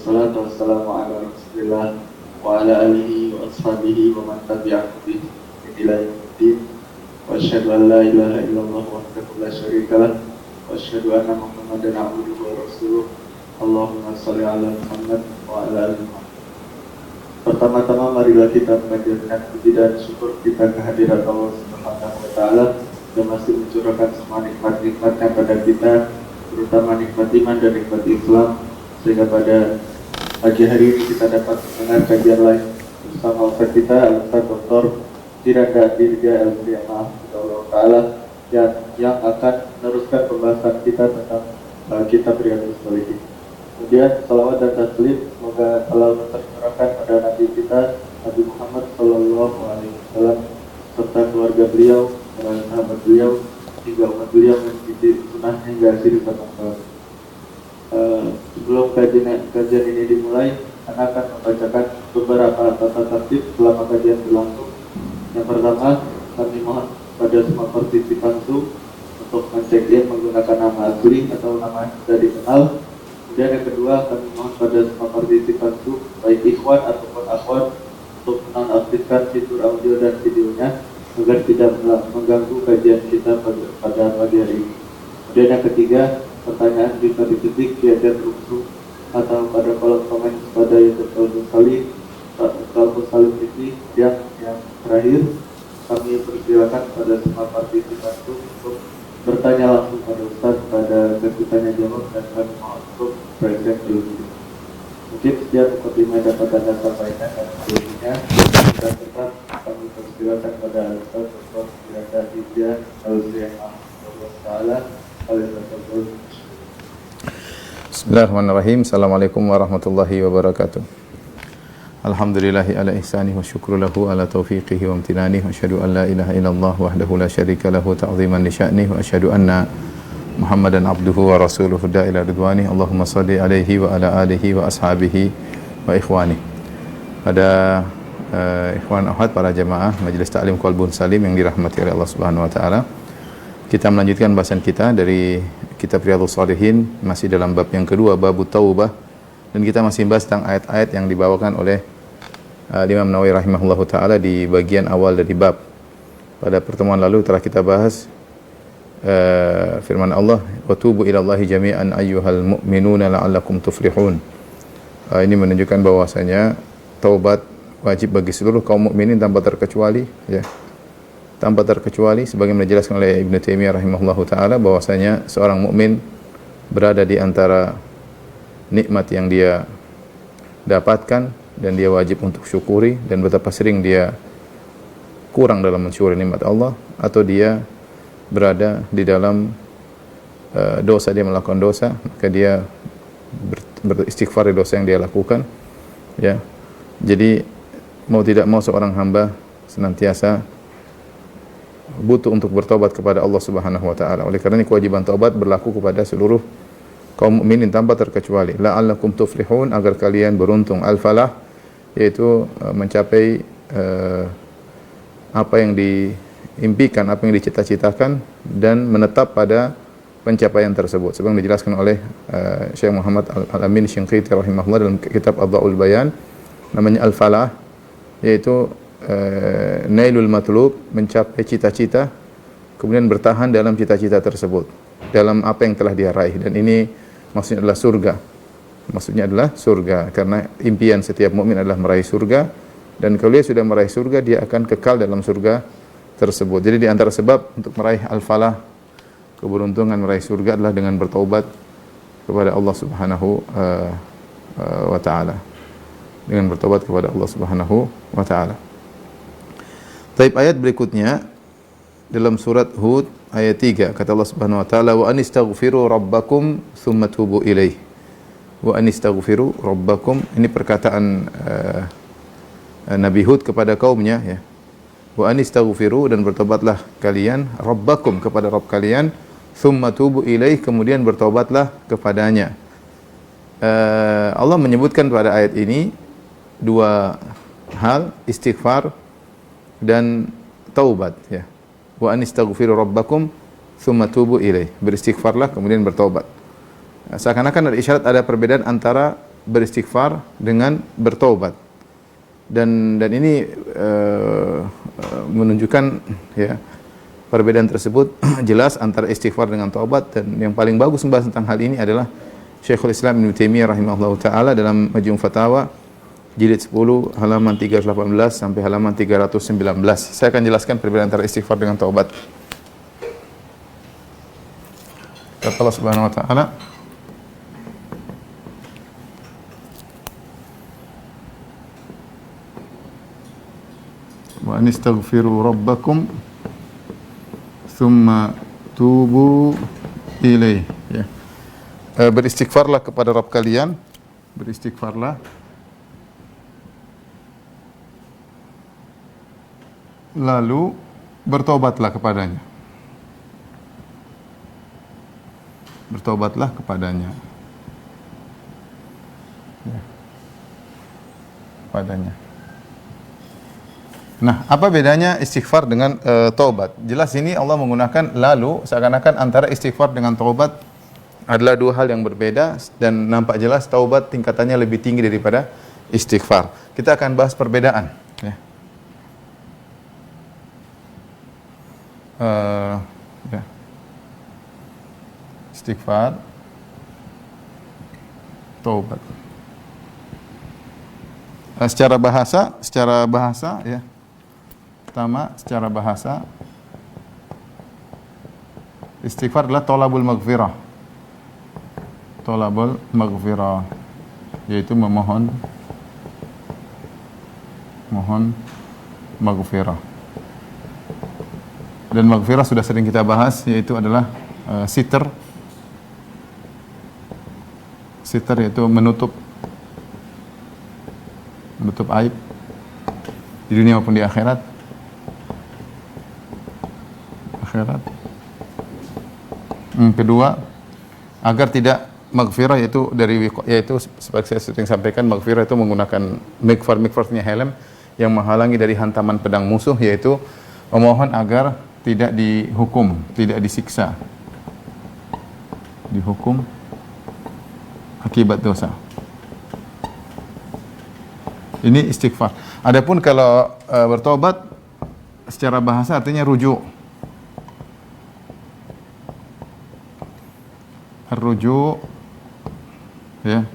Wassalatu wassalamu ala Rasulillah wa ala alihi wa ashabihi wa man tabi'ahu bi ila yaumiddin. Wa asyhadu an la ilaha illallah wahdahu la syarika lah wa asyhadu anna Muhammadan abduhu wa rasuluh. Allahumma shalli ala Muhammad wa ala ali Muhammad. Pertama-tama marilah kita mengajarkan puji dan syukur kita kehadirat Allah Subhanahu wa taala yang masih mencurahkan semua nikmat-nikmatnya pada kita, terutama nikmat iman dan nikmat Islam, sehingga pada pagi hari ini kita dapat mendengar kajian lain bersama Ustaz kita, Ustaz Dr. Firanda Dirga LPMA Allah Ta'ala yang akan meneruskan pembahasan kita tentang kitab Riyadhus Shalihin. Kemudian salawat dan taslim semoga Allah tercurahkan pada Nabi kita Nabi Muhammad Sallallahu Alaihi Wasallam serta keluarga beliau, para sahabat beliau, hingga umat beliau mengikuti sunnah hingga akhir zaman kelak. Sebelum kajian ini dimulai, saya akan membacakan beberapa tata tertib selama kajian berlangsung. Yang pertama, kami mohon pada semua partisipan Zoom untuk men-check-in menggunakan nama asli atau nama yang sudah dikenal. Kemudian yang kedua, kami mohon pada semua partisipan Zoom, baik ikhwan ataupun akhwat, untuk menonaktifkan fitur audio dan videonya agar tidak mengganggu kajian kita pada pagi hari ini. Kemudian yang ketiga, pertanyaan bisa diketik di chat room atau pada kolom komen pada YouTube Talbus Salim TV. Yang terakhir, kami persilakan pada semua partisipan untuk bertanya langsung pada Ustaz pada sesi tanya jawab, dan kami mohon untuk present dulu. Mungkin sekian mukadimah dapat Anda sampaikan, dan selanjutnya kita tetap kami persilakan pada Ustaz Dr. Firanda Dirga LPMA Allah Ta'ala. Bismillahirrahmanirrahim. Assalamualaikum warahmatullahi wabarakatuh. Alhamdulillahi ala ihsanihi wa syukru lahu ala taufiqihi wa amtinanihi wa asyhadu an la ilaha illallah wahdahu la syarika lahu ta'ziman li sya'nihi wa asyhadu anna Muhammadan abduhu wa rasuluhu da'ila ridwani. Allahumma salli alaihi wa ala alihi wa ashabihi wa ikhwani. Pada ikhwan ahad para jamaah Majelis Ta'lim Qalbun Salim yang dirahmati oleh Allah Subhanahu wa taala. Kita melanjutkan bahasan kita dari kitab Riyadhus Shalihin, masih dalam bab yang kedua, bab taubah, dan kita masih bahas tentang ayat-ayat yang dibawakan oleh Imam Nawawi rahimahullahu taala di bagian awal dari bab. Pada pertemuan lalu telah kita bahas firman Allah, wa tubu ilallahi jami'an ayyuhal mu'minuna la'allakum tuflihun. Ini menunjukkan bahwasanya taubat wajib bagi seluruh kaum mukminin tanpa terkecuali, ya. Tanpa terkecuali, sebagaimana dijelaskan oleh Ibnu Taimiyah rahimahullahu taala bahwasanya seorang mukmin berada di antara nikmat yang dia dapatkan dan dia wajib untuk syukuri, dan betapa sering dia kurang dalam mensyukuri nikmat Allah, atau dia berada di dalam dosa, dia melakukan dosa, maka dia beristighfar dari dosa yang dia lakukan, ya. Jadi mau tidak mau seorang hamba senantiasa butuh untuk bertobat kepada Allah Subhanahu wa taala. Oleh karena ini kewajiban taubat berlaku kepada seluruh kaum mukminin tanpa terkecuali. La'allakum tuflihun, agar kalian beruntung. Al-falah yaitu mencapai apa yang diimpikan, apa yang dicita-citakan, dan menetap pada pencapaian tersebut. Sebagaimana dijelaskan oleh Syekh Muhammad Al-Amin Syinqiti rahimahullah dalam kitab Adha'ul Bayan, namanya al-falah yaitu nailul matlub, mencapai cita-cita, kemudian bertahan dalam cita-cita tersebut, dalam apa yang telah dia raih. Dan ini maksudnya adalah surga. Maksudnya adalah surga, karena impian setiap mukmin adalah meraih surga, dan kalau dia sudah meraih surga, dia akan kekal dalam surga tersebut. Jadi di antara sebab untuk meraih al-falah, keberuntungan meraih surga, adalah dengan bertaubat kepada Allah Subhanahu wa taala. Dengan bertobat kepada Allah Subhanahu wa taala. Taib, ayat berikutnya dalam surat Hud ayat 3, kata Allah Subhanahu wa taala, wa anistaghfiru rabbakum tsumma tubu ilaih. Wa anistaghfiru rabbakum, ini perkataan Nabi Hud kepada kaumnya, ya. Wa anistaghfiru, dan bertobatlah kalian, rabbakum, kepada Rabb kalian, tsumma tubu ilaih, kemudian bertobatlah kepadanya. Allah menyebutkan pada ayat ini dua hal, istighfar dan taubat, ya. Wa anistaghfiru rabbakum tsumma tubu ilaih, beristighfarlah kemudian bertobat. Seakan-akan ada isyarat, ada perbedaan antara beristighfar dengan bertaubat. Dan ini menunjukkan ya perbedaan tersebut jelas antara istighfar dengan taubat, dan yang paling bagus membahas tentang hal ini adalah Syekhul Islam Ibnu Taimiyah rahimahullahu taala dalam Majmu' Fatawa jilid 10 halaman 318 sampai halaman 319. Saya akan jelaskan perbedaan antara istighfar dengan taubat. Kata Allah Subhanahu wa taala, wa anistaghfiru rabbakum thumma tubu ilaih. Ya. Beristighfarlah kepada Rabb kalian, beristighfarlah, lalu bertobatlah kepadanya. Bertobatlah kepadanya. Ya. Kepadanya. Nah, apa bedanya istighfar dengan taubat? Jelas ini Allah menggunakan lalu, seakan-akan antara istighfar dengan taubat adalah dua hal yang berbeda, dan nampak jelas taubat tingkatannya lebih tinggi daripada istighfar. Kita akan bahas perbedaan. Ya. Ya. Istighfar, taubat. Secara bahasa, ya. Pertama, secara bahasa, istighfar adalah tolabul maghfirah. Tolabul maghfirah, yaitu mohon maghfirah. Dan maghfirah sudah sering kita bahas, yaitu adalah sitr. Sitr yaitu menutup aib di dunia maupun di akhirat. Kedua, agar tidak maghfirah, yaitu seperti saya sering sampaikan, maghfirah itu menggunakan mikfarnya helm yang menghalangi dari hantaman pedang musuh, yaitu memohon agar tidak dihukum, tidak disiksa, dihukum akibat dosa. Ini istighfar. Adapun kalau bertobat secara bahasa artinya rujuk. Ar-ruju' ya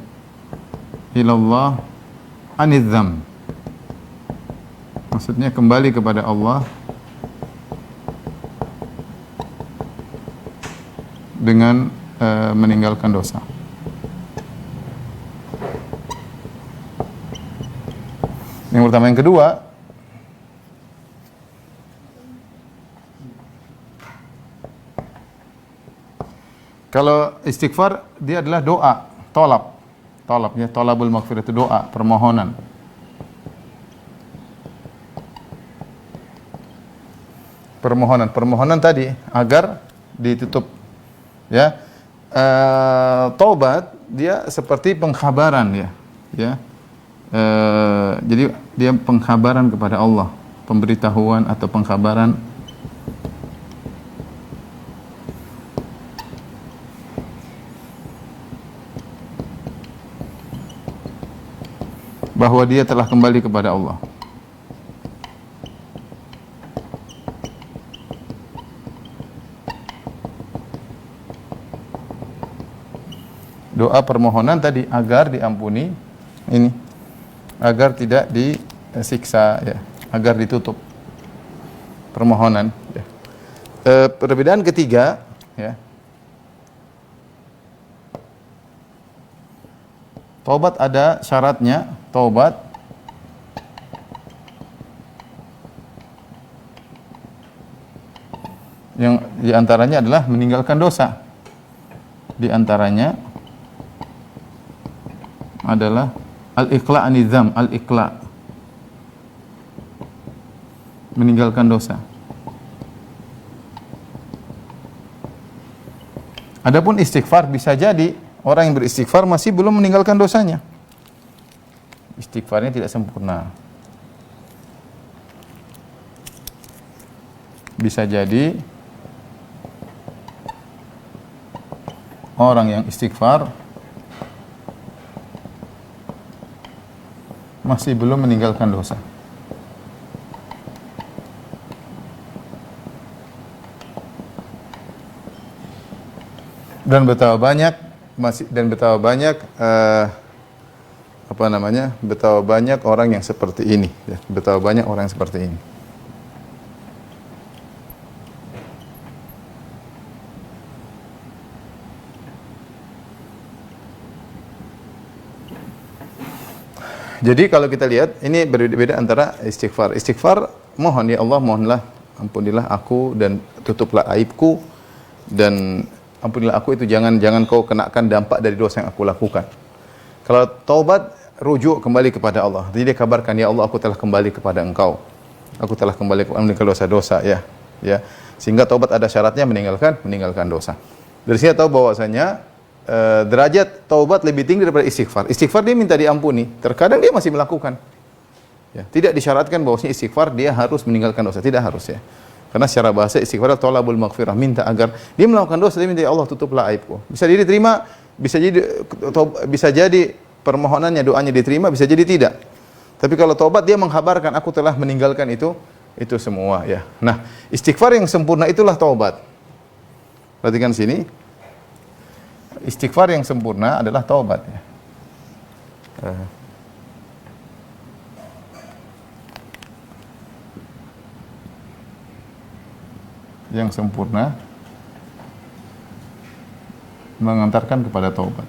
ilallah anidzam. Maksudnya kembali kepada Allah dengan meninggalkan dosa. Yang pertama. Yang kedua, kalau istighfar dia adalah doa, tolabnya, tolabul maghfirah itu doa, permohonan. Permohonan tadi agar ditutup. Ya, taubat dia seperti pengkhabaran, ya. Jadi dia pengkhabaran kepada Allah, pemberitahuan atau pengkhabaran bahwa dia telah kembali kepada Allah. Doa permohonan tadi agar diampuni, ini agar tidak disiksa, ya, agar ditutup permohonan. Ya. Perbedaan ketiga, ya. Taubat ada syaratnya, taubat yang diantaranya adalah meninggalkan dosa. Diantaranya adalah al-iqla' anizam, al-iqla', meninggalkan dosa. Adapun istighfar, bisa jadi orang yang beristighfar masih belum meninggalkan dosanya. Istighfarnya tidak sempurna. Bisa jadi orang yang istighfar masih belum meninggalkan dosa. Dan betapa banyak betapa banyak orang yang seperti ini, ya. Betapa banyak orang yang seperti ini. Jadi kalau kita lihat ini berbeda antara istighfar. Istighfar, mohon ya Allah, mohonlah ampunilah aku dan tutuplah aibku, dan ampunilah aku itu jangan kau kenakan dampak dari dosa yang aku lakukan. Kalau taubat, rujuk kembali kepada Allah. Jadi dia kabarkan, ya Allah, aku telah kembali kepada Engkau. Aku telah kembali meninggalkan dosa-dosa, ya. Sehingga taubat ada syaratnya, meninggalkan dosa. Dari sini tahu bahwasanya derajat taubat lebih tinggi daripada istighfar. Istighfar dia minta diampuni, terkadang dia masih melakukan. Ya, tidak disyaratkan bahwasanya istighfar dia harus meninggalkan dosa, tidak harus, ya. Karena secara bahasa istighfar adalah thalabul maghfirah, minta agar dia melakukan dosa, dia minta, ya Allah, tutuplah aibku. Bisa jadi diterima, bisa jadi permohonannya, doanya diterima, bisa jadi tidak. Tapi kalau taubat dia menghabarkan, aku telah meninggalkan itu semua, ya. Nah, istighfar yang sempurna itulah taubat. Perhatikan sini. Istighfar yang sempurna adalah taubat, ya. Yang sempurna mengantarkan kepada taubat.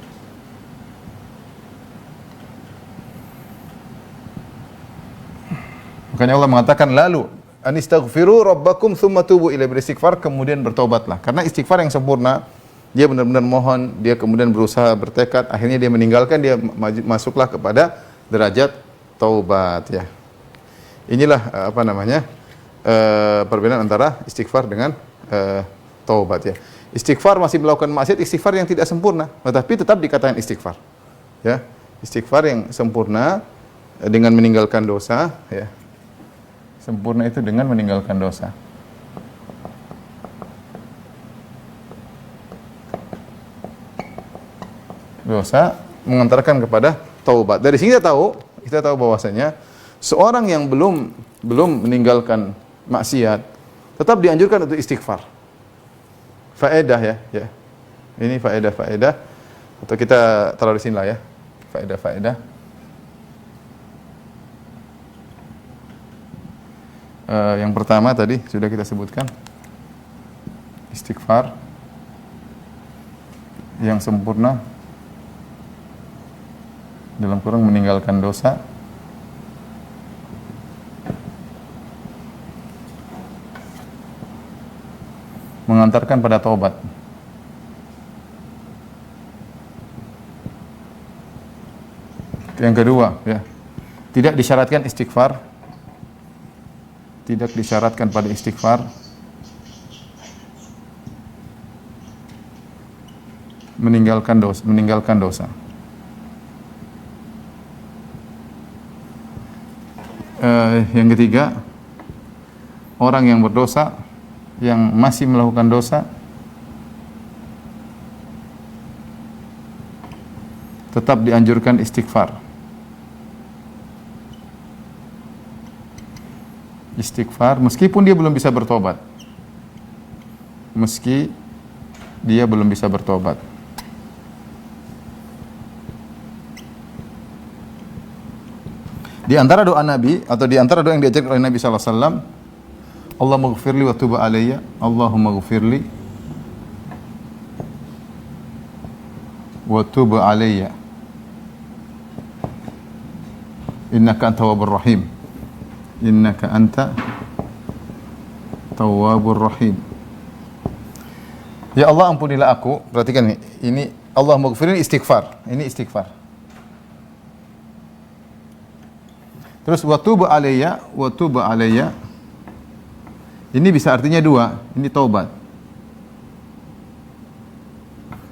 Makanya Allah mengatakan, lalu anistaghfiru rabbakum tsumma tubu ilaihi, beristighfar kemudian bertobatlah. Karena istighfar yang sempurna, dia benar-benar mohon, dia kemudian berusaha, bertekad, akhirnya dia meninggalkan, dia masuklah kepada derajat taubat, ya. Inilah perbedaan antara istighfar dengan taubat, ya. Istighfar masih melakukan maksiat, istighfar yang tidak sempurna, tetapi tetap dikatakan istighfar, ya. Istighfar yang sempurna dengan meninggalkan dosa, ya. Sempurna itu dengan meninggalkan dosa. Dosa mengantarkan kepada taubat. Dari sini kita tahu bahwasanya seorang yang belum meninggalkan maksiat tetap dianjurkan untuk istighfar. Faedah, ya. Ini faedah atau kita taruh di sini lah, ya. Faedah. Yang pertama tadi sudah kita sebutkan, istighfar yang sempurna dalam kurung meninggalkan dosa, mengantarkan pada taubat. Yang kedua, ya, tidak disyaratkan istighfar, tidak disyaratkan pada istighfar meninggalkan dosa. Yang ketiga, orang yang berdosa, yang masih melakukan dosa, tetap dianjurkan istighfar. Istighfar meskipun dia belum bisa bertobat. Di antara doa Nabi atau di antara doa yang diajarkan oleh Nabi sallallahu alaihi wasallam, Allahumma ighfirli wa tub alayya, Allahumma ighfirli wa tub alayya, innaka anta tawwabur rahim, innaka anta tawwabur rahim. Ya Allah, ampunilah aku. Perhatikan ini Allahumma ighfirli, istighfar. Ini istighfar. Terus wa tub alayya, ini bisa artinya dua, ini taubat.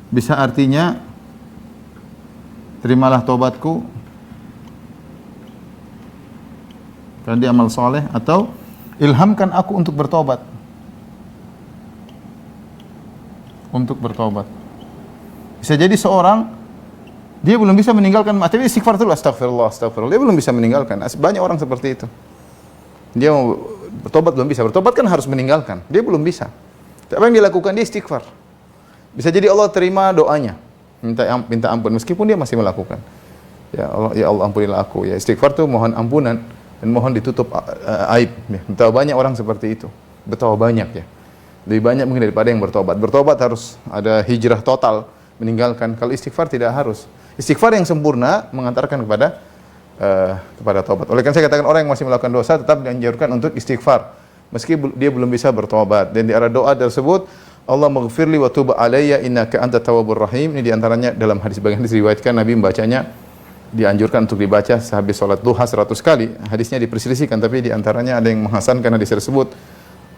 Bisa artinya terimalah taubatku karena dia amal soleh, atau ilhamkan aku untuk bertobat. Bisa jadi seorang Dia belum bisa meninggalkan, tapi istighfar terus, astagfirullah, astagfirullah. Dia belum bisa meninggalkan. Banyak orang seperti itu. Dia mau bertobat belum bisa. Bertobat kan harus meninggalkan. Dia belum bisa. Apa yang dilakukan? Dia istighfar. Bisa jadi Allah terima doanya. Minta ampun meskipun dia masih melakukan. Ya Allah ampunilah aku. Ya istighfar itu mohon ampunan dan mohon ditutup aib. Ya, betapa banyak orang seperti itu. Betapa banyak ya. Lebih banyak mungkin daripada yang bertobat. Bertobat harus ada hijrah total, meninggalkan. Kalau istighfar tidak harus. Istighfar yang sempurna mengantarkan kepada taubat. Oleh karena saya katakan orang yang masih melakukan dosa tetap dianjurkan untuk istighfar meski dia belum bisa bertobat. Dan di arah doa tersebut, Allah maghfirli wa tub alayya innaka antat tawwabur rahim. Ini diantaranya dalam bagian hadis diriwayatkan Nabi membacanya, dianjurkan untuk dibaca sehabis salat duha 100 kali. Hadisnya diperselisihkan tapi diantaranya ada yang menghasankan hadis tersebut.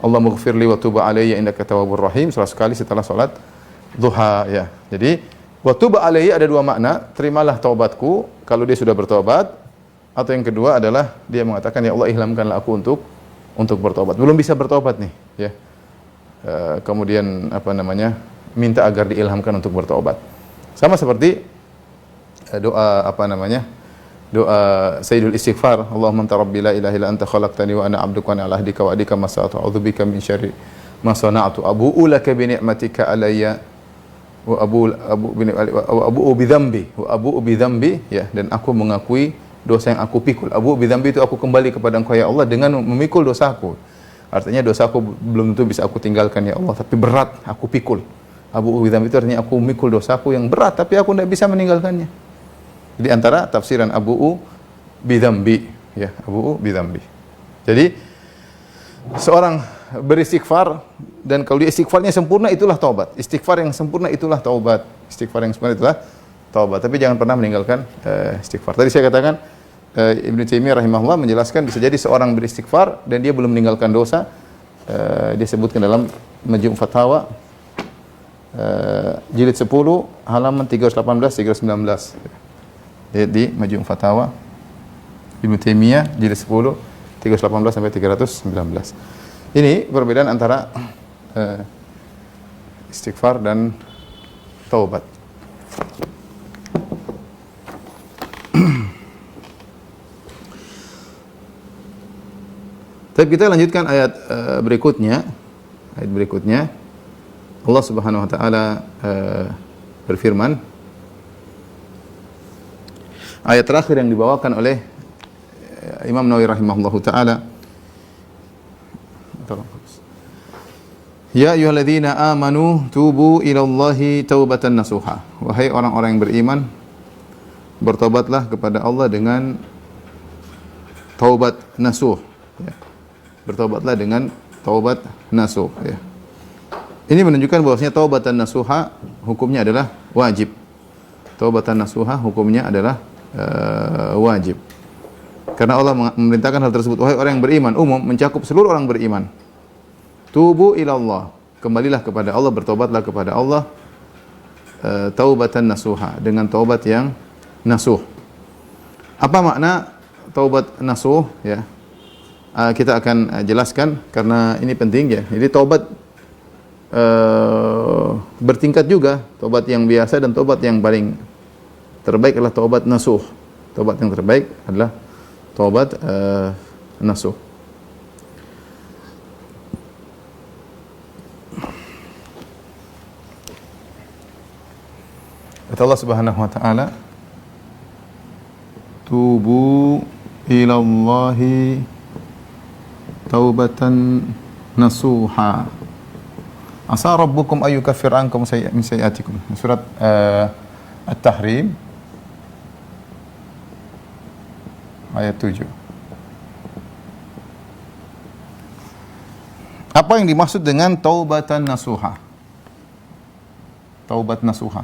Allah maghfirli wa tub alayya innaka tawwabur rahim 100 kali setelah salat duha ya. Jadi wa tub alayya ada dua makna, terimalah taubatku kalau dia sudah bertobat, atau yang kedua adalah dia mengatakan ya Allah ilhamkanlah aku untuk bertobat. Belum bisa bertobat nih ya. Kemudian minta agar diilhamkan untuk bertobat. Sama seperti doa doa Sayyidul Istighfar, Allahumma anta rabbi la ilaha illa anta khalaqtani wa ana 'abduka wa ana 'ala ahdika wa adika masata'tu a'udzubika min syarri ma sana'tu abu'u laka bi ni'matika alayya wa abu'u bi dzambi ya, dan aku mengakui dosa yang aku pikul. Abu'u bi dzambi itu aku kembali kepada Engkau ya Allah dengan memikul dosaku. Artinya dosaku belum tentu bisa aku tinggalkan ya Allah, tapi berat aku pikul. Abu'u bi dzambi itu artinya aku memikul dosaku yang berat tapi aku tidak bisa meninggalkannya. Jadi antara tafsiran abu'u bi dzambi ya, abu'u bi dzambi. Jadi seorang beristighfar, dan kalau dia istighfarnya sempurna itulah taubat. Istighfar yang sempurna itulah taubat. Istighfar yang sempurna itulah taubat. Tapi jangan pernah meninggalkan istighfar. Tadi saya katakan Ibnu Taimiyah rahimahullah menjelaskan bisa jadi seorang beristighfar dan dia belum meninggalkan dosa. Dia sebutkan dalam Majmu' Fatawa jilid 10 halaman 318 319. Di Majmu' Fatawa Ibnu Taimiyah jilid 10 318 sampai 319. Ini perbedaan antara istighfar dan taubat. Tapi kita lanjutkan ayat berikutnya. Ayat berikutnya Allah Subhanahu wa taala berfirman. Ayat terakhir yang dibawakan oleh Imam Nawawi rahimahullahu taala. Ya ayyuhalladzina amanu tubu ilallahi taubatan nasuha. Wahai orang-orang yang beriman, bertobatlah kepada Allah dengan taubat nasuh ya. Bertobatlah dengan taubat nasuh ya. Ini menunjukkan bahwasanya taubatan nasuha hukumnya adalah wajib. Taubatan nasuha hukumnya adalah wajib. Karena Allah memerintahkan hal tersebut. Wahai orang yang beriman, umum mencakup seluruh orang beriman. Tubu ilallah, kembalilah kepada Allah, bertobatlah kepada Allah taubatan nasuha, dengan taubat yang nasuh. Apa makna taubat nasuh ya? Kita akan jelaskan karena ini penting ya. Jadi taubat bertingkat juga, taubat yang biasa dan taubat yang paling terbaik adalah taubat nasuh. Taubat yang terbaik adalah taubat nasuh. Kata Allah Subhanahu wa taala, tubu ilallahi taubatan nasuha. Asa rabbukum ayyukaffir ankum min sayyi'atikum. Surat At-Tahrim ayat 7. Apa yang dimaksud dengan taubatan nasuha? Taubat nasuha.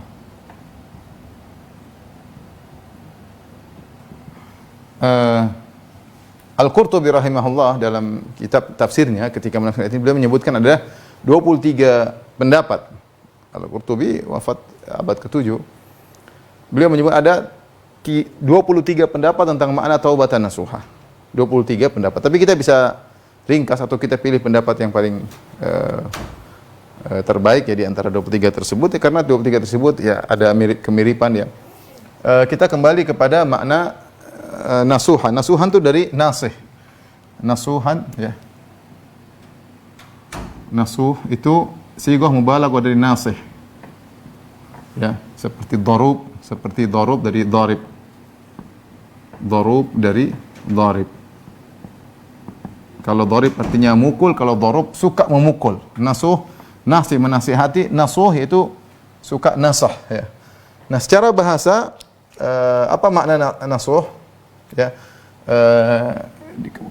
Al-Qurtubi rahimahullah dalam kitab tafsirnya ketika menafsirkan ayat ini beliau menyebutkan ada 23 pendapat. Al-Qurtubi wafat abad ke-7. Beliau menyebut ada 23 pendapat tentang makna taubatan nasuha. 23 pendapat. Tapi kita bisa ringkas atau kita pilih pendapat yang paling terbaik ya di antara 23 tersebut ya, karena 23 tersebut ya ada kemiripan ya kita kembali kepada makna nasuhan. Nasuhan itu dari nasih. Nasuhan, ya. Nasuh itu sighah mubalaghah dari nasih. Ya, seperti darub dari darib. Darub dari darib. Kalau darib artinya mukul, kalau darub suka memukul. Nasuh, nasih menasihati, nasuh itu suka nasah, ya. Nah, secara bahasa apa makna nasuh? Ya,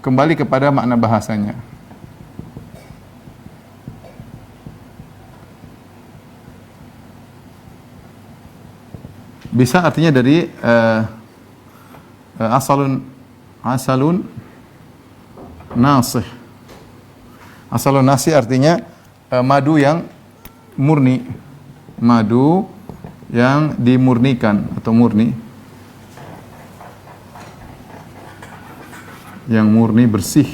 kembali kepada makna bahasanya. Bisa artinya dari asalun nasih. Asalun nasih artinya madu yang murni. Madu yang dimurnikan atau murni. Yang murni, bersih.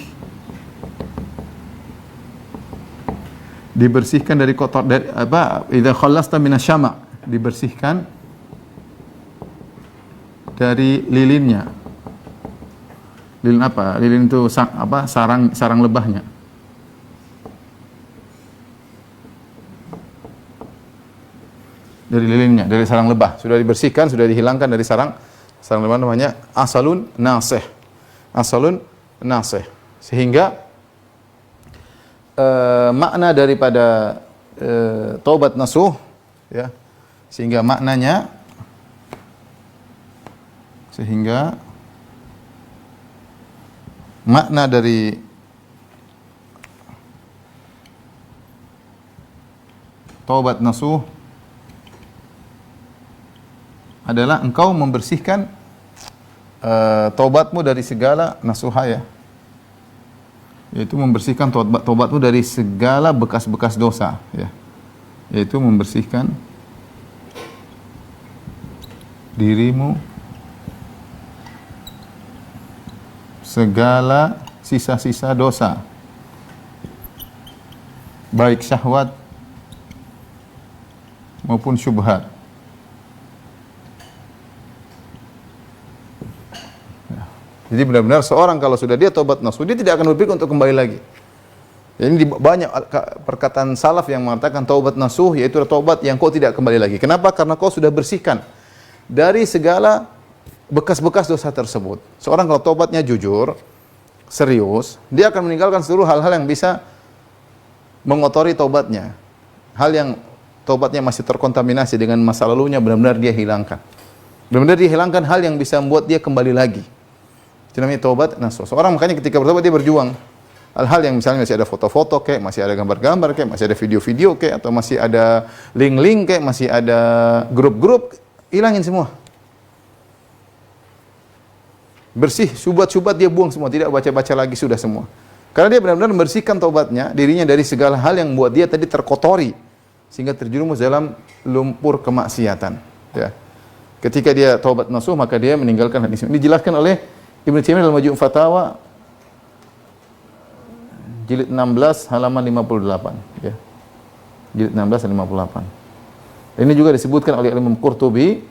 Dibersihkan dari kotor, dari apa? Idza khallasta minasyama', dibersihkan dari lilinnya. Lilin apa? Lilin itu sarang lebahnya. Dari lilinnya, dari sarang lebah. Sudah dibersihkan, sudah dihilangkan dari sarang lebah, namanya asalun nasih. Asalun nasih. Sehingga makna daripada taubat nasuh, ya. Sehingga maknanya makna dari taubat nasuh adalah engkau membersihkan taubatmu dari segala nasuhaya, yaitu membersihkan taubatmu dari segala bekas-bekas dosa, ya. Yaitu membersihkan dirimu segala sisa-sisa dosa, baik syahwat maupun syubhat. Jadi benar-benar seorang kalau sudah dia taubat nasuh, dia tidak akan berpikir untuk kembali lagi. Jadi banyak perkataan salaf yang mengatakan taubat nasuh yaitu taubat yang kau tidak kembali lagi. Kenapa? Karena kau sudah bersihkan dari segala bekas-bekas dosa tersebut. Seorang kalau taubatnya jujur, serius, dia akan meninggalkan seluruh hal-hal yang bisa mengotori taubatnya. Hal yang taubatnya masih terkontaminasi dengan masa lalunya, benar-benar dia hilangkan. Benar-benar dia hilangkan hal yang bisa membuat dia kembali lagi. Itu namanya taubat nasuh. Seorang makanya ketika bertobat dia berjuang. Hal-hal yang misalnya masih ada foto-foto kayak, masih ada gambar-gambar kayak, masih ada video-video kayak, atau masih ada link-link kayak, masih ada grup-grup, hilangin semua. Bersih, syubhat-syubhat dia buang semua, tidak baca-baca lagi, sudah semua. Karena dia benar-benar membersihkan taubatnya, dirinya dari segala hal yang membuat dia tadi terkotori sehingga terjerumus dalam lumpur kemaksiatan, ya. Ketika dia taubat nasuh, maka dia meninggalkan hadis ini. Dijelaskan oleh Ibnu Taimiyah dalam Majmu' Fatawa jilid 16 halaman 58, ya. Jilid 16 halaman 58. Ini juga disebutkan oleh Imam Qurtubi,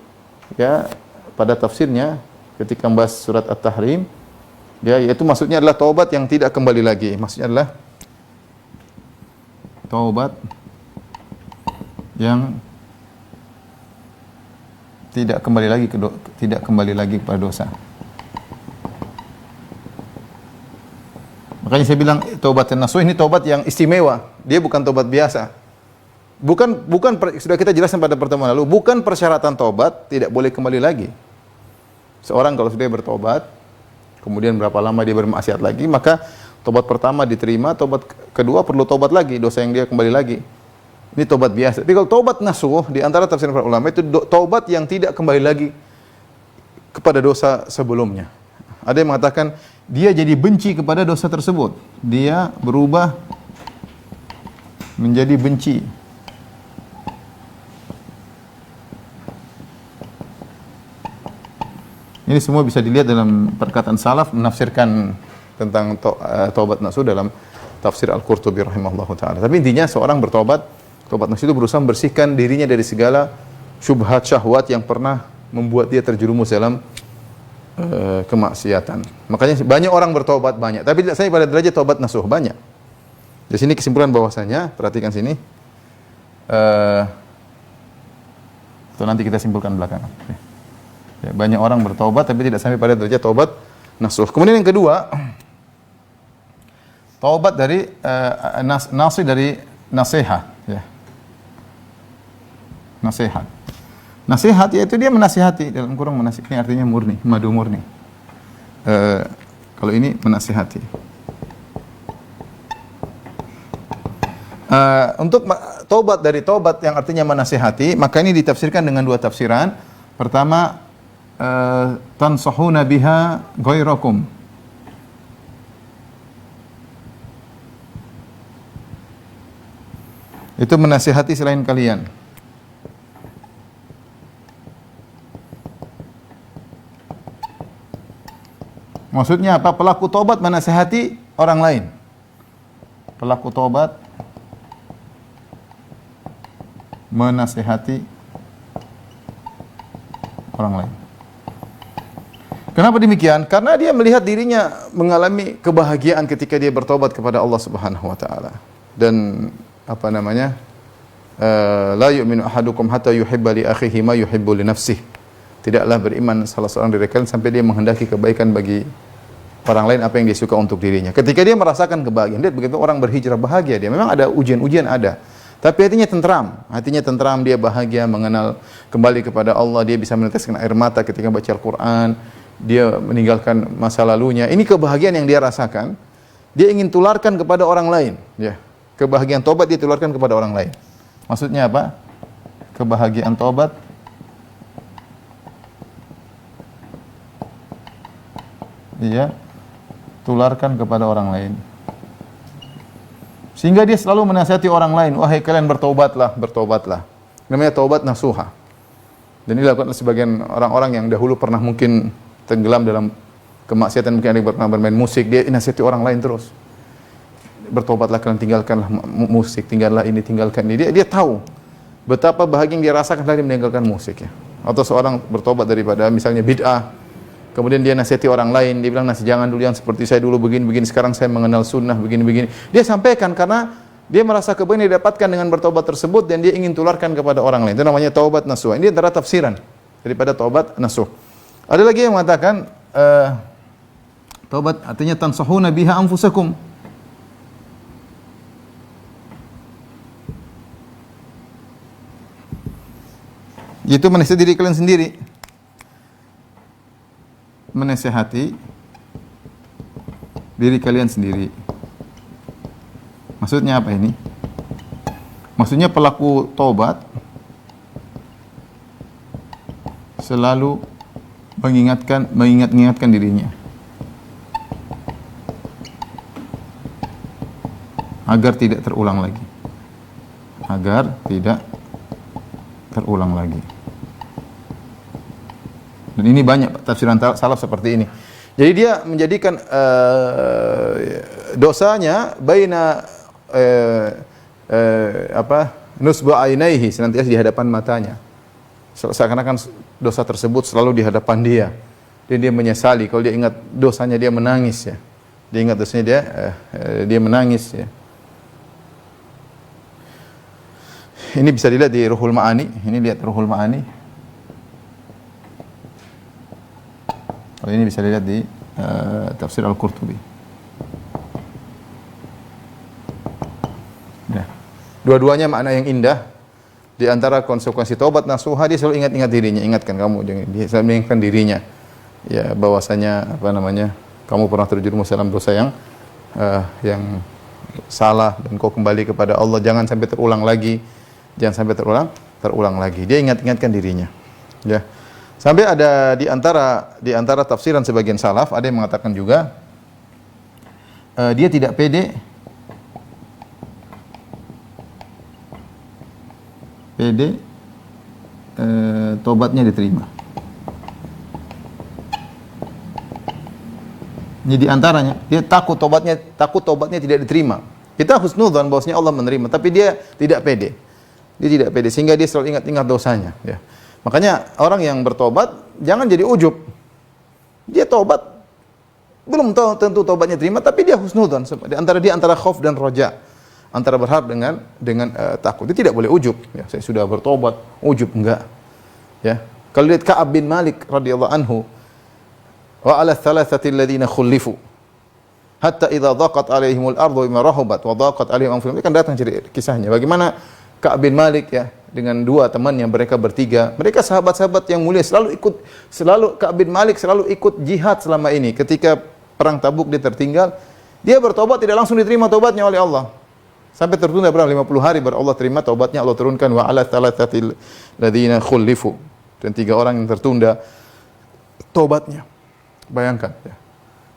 ya, pada tafsirnya ketika membahas surat At-Tahrim, ya, yaitu maksudnya adalah taubat yang tidak kembali lagi. Maksudnya adalah taubat yang tidak kembali lagi kepada dosa. Makanya saya bilang taubat nasuh ini taubat yang istimewa. Dia bukan taubat biasa. Sudah kita jelaskan pada pertemuan lalu, bukan persyaratan taubat tidak boleh kembali lagi. Seorang kalau sudah bertobat, kemudian berapa lama dia bermaksiat lagi, maka taubat pertama diterima, taubat kedua perlu taubat lagi, dosa yang dia kembali lagi. Ini taubat biasa. Tapi kalau taubat nasuh, di antara tafsir para ulama itu taubat yang tidak kembali lagi kepada dosa sebelumnya. Ada yang mengatakan dia jadi benci kepada dosa tersebut. Dia berubah menjadi benci. Ini semua bisa dilihat dalam perkataan salaf menafsirkan tentang taubat nasuh dalam tafsir Al-Qurtubi rahimahullahu taala. Tapi intinya seorang bertobat, taubat nasuh itu berusaha membersihkan dirinya dari segala syubhat syahwat yang pernah membuat dia terjerumus dalam kemaksiatan. Makanya banyak orang bertobat banyak, tapi tidak sampai pada derajat tobat nasuh banyak. Di sini kesimpulan bahwasanya, perhatikan sini. Itu nanti kita simpulkan belakangan. Ya, banyak orang bertobat tapi tidak sampai pada derajat tobat nasuh. Kemudian yang kedua, taubat dari nasi dari nasihat, ya. Nasihat. Nasihat yaitu dia menasihati, dalam kurung menasihati ini artinya murni, madu murni. Kalau ini menasihati. Untuk taubat dari taubat yang artinya menasihati, maka ini ditafsirkan dengan dua tafsiran. Pertama, tansahuna biha ghairakum. Itu menasihati selain kalian. Maksudnya apa? Pelaku taubat menasihati orang lain. Pelaku taubat menasihati orang lain. Kenapa demikian? Karena dia melihat dirinya mengalami kebahagiaan ketika dia bertobat kepada Allah Subhanahu wa taala. Dan apa namanya? La yu'minu ahadukum hatta yuhibba li akhihi ma yuhibbu li nafsihi. Tidaklah beriman salah seorang dari kalian sampai dia menghendaki kebaikan bagi orang lain apa yang dia suka untuk dirinya. Ketika dia merasakan kebahagiaan, lihat begitu orang berhijrah bahagia dia. Memang ada ujian-ujian ada. Tapi hatinya tentram, dia bahagia mengenal kembali kepada Allah, dia bisa meneteskan air mata ketika baca Al-Quran, dia meninggalkan masa lalunya. Ini kebahagiaan yang dia rasakan, dia ingin tularkan kepada orang lain. Ya. Kebahagiaan tobat dia tularkan kepada orang lain. Maksudnya apa? Kebahagiaan tobat dia tularkan kepada orang lain. Sehingga dia selalu menasihati orang lain, wahai kalian bertobatlah, bertobatlah. Namanya taubat nasuha. Dan ini dilakukan oleh sebagian orang-orang yang dahulu pernah mungkin tenggelam dalam kemaksiatan, mungkin ada yang pernah bermain musik, dia nasihati orang lain terus. Bertobatlah kalian, tinggalkanlah musik, tinggallah ini, tinggalkan ini. Dia tahu betapa bahagia yang dia rasakan dari meninggalkan musik, ya. Atau seorang bertobat daripada misalnya bid'ah, kemudian dia nasihati orang lain, dia bilang jangan dulu yang seperti saya dulu begini-begini, sekarang saya mengenal sunnah begini-begini. Dia sampaikan karena dia merasa kebaikan yang didapatkan dengan bertobat tersebut dan dia ingin tularkan kepada orang lain. Itu namanya taubat nasuh. Ini antara tafsiran daripada taubat nasuh. Ada lagi yang mengatakan taubat artinya tansahuna biha anfusakum. Itu menasihati diri kalian sendiri. Menasihati diri kalian sendiri. Maksudnya apa ini? Maksudnya pelaku taubat selalu mengingatkan dirinya agar tidak terulang lagi. Agar tidak terulang lagi. Dan ini banyak tafsiran salaf seperti ini. Jadi dia menjadikan dosanya baina nusba ainaihi, senantiasa di hadapan matanya. Seakan-akan dosa tersebut selalu di hadapan dia. Dan dia menyesali, kalau dia ingat dosanya dia menangis, ya. Dia ingat dosanya dia menangis, ya. Ini bisa dilihat di Ruhul Ma'ani. Ini lihat Ruhul Ma'ani. Kalau ini bisa dilihat di Tafsir Al-Qurtubi. Ya. Dua-duanya makna yang indah. Di antara konsekuensi taubat nasuha, dia selalu ingat-ingat dirinya, ingatkan kamu, dia selalu mengingatkan dirinya, ya, bahwasanya kamu pernah terjerumus dalam dosa yang salah dan kau kembali kepada Allah, jangan sampai terulang lagi, jangan sampai terulang lagi. Dia ingat-ingatkan dirinya, ya. Sampai ada di antara tafsiran sebagian salaf ada yang mengatakan juga dia tidak pede tobatnya diterima. Ini di antaranya, dia takut tobatnya tidak diterima. Kita husnudzan bahwasanya Allah menerima, tapi dia tidak pede. Dia tidak pede sehingga dia selalu ingat-ingat dosanya, ya. Makanya orang yang bertobat jangan jadi ujub. Dia tobat belum tahu tentu tobatnya terima, tapi dia husnudzon antara khauf dan roja, antara berharap dengan takut. Dia tidak boleh ujub. Ya, saya sudah bertobat, ujub enggak. Ya. Kalau lihat Ka'ab bin Malik radhiyallahu anhu, wa 'ala thalathati alladziina khulifu hatta idza dhaqat 'alaihimul ardu bima rahabat wa dhaqat 'alaihim anfusuhum. Kan datang cerita kisahnya bagaimana Ka'ab bin Malik ya dengan dua temannya, mereka bertiga. Mereka sahabat-sahabat yang mulia, selalu Ka'ab bin Malik selalu ikut jihad selama ini. Ketika perang Tabuk dia tertinggal, dia bertobat tidak langsung diterima tobatnya oleh Allah. Sampai tertunda berapa 50 hari baru Allah terima tobatnya. Allah turunkan wa 'ala thalathatil ladzina khulifu. Dan 3 orang yang tertunda tobatnya. Bayangkan ya.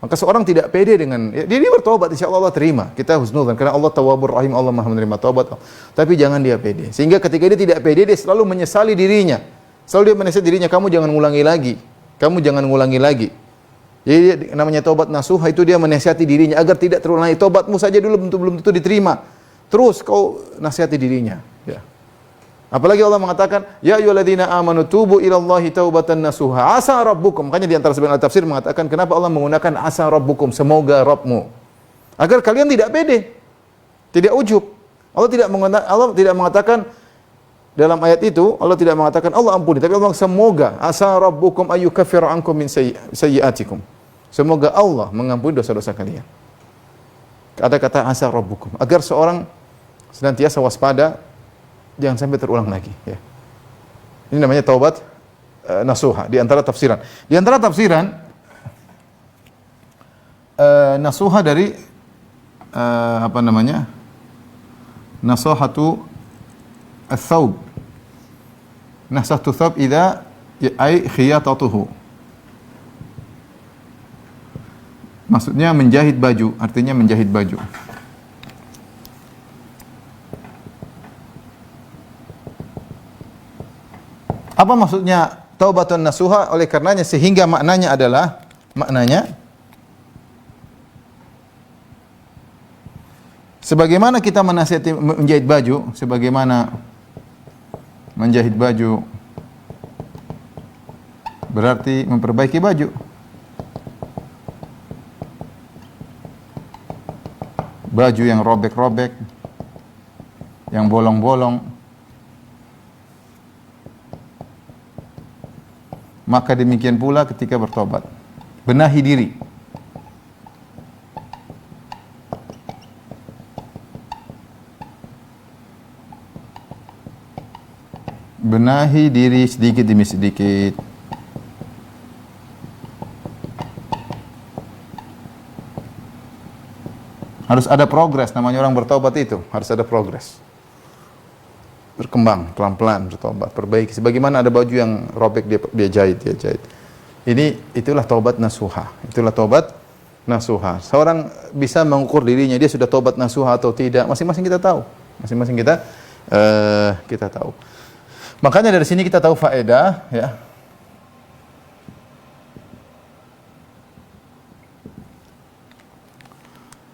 Maka seorang tidak pede dengan ya, dia bertobat, insyaallah Allah terima. Kita husnudzon karena Allah Tawwabur Rahim, Allah Maha menerima taubat. Tapi jangan dia pede. Sehingga ketika dia tidak pede, dia selalu menyesali dirinya. Selalu dia menyesali dirinya, kamu jangan ngulangi lagi. Kamu jangan ngulangi lagi. Jadi dia, namanya taubat nasuha itu dia menasihati dirinya agar tidak terulang lagi. Taubatmu saja dulu belum tentu diterima. Terus kau nasihati dirinya, ya. Apalagi Allah mengatakan, ya ayyuhalladzina amanu tubu ilallahi taubatan nasuha asa rabbukum. Makanya di antara sebagian tafsir mengatakan kenapa Allah menggunakan asa rabbukum, semoga Rabbmu. Agar kalian tidak pede, tidak ujub. Allah tidak mengatakan dalam ayat itu, Allah tidak mengatakan Allah ampuni, tapi Allah semoga asa rabbukum ayyukaffira ankum min sayyi'atikum. Semoga Allah mengampuni dosa-dosa kalian. Ada kata asa rabbukum, agar seorang senantiasa waspada jangan sampai terulang lagi ya. Ini namanya taubat nasuha di antara tafsiran. Di antara tafsiran nasuha dari apa namanya? Nasahatu ats-tsaub. Nasahatu ats-tsaub idza ay khiyatatuhu. Maksudnya menjahit baju, artinya menjahit baju. Apa maksudnya taubatun nasuha? Oleh karenanya sehingga maknanya adalah sebagaimana kita menasihati menjahit baju, sebagaimana menjahit baju berarti memperbaiki baju. Baju yang robek-robek, yang bolong-bolong, maka demikian pula ketika bertobat, benahi diri. Benahi diri sedikit demi sedikit. Harus ada progres, namanya orang bertobat itu, harus ada progres. Berkembang, pelan-pelan bertobat, perbaiki. Sebagaimana ada baju yang robek dia jahit. Itulah taubat nasuha. Itulah taubat nasuha. Seorang bisa mengukur dirinya dia sudah taubat nasuha atau tidak. Masing-masing kita tahu. Masing-masing kita tahu. Makanya dari sini kita tahu faedah ya.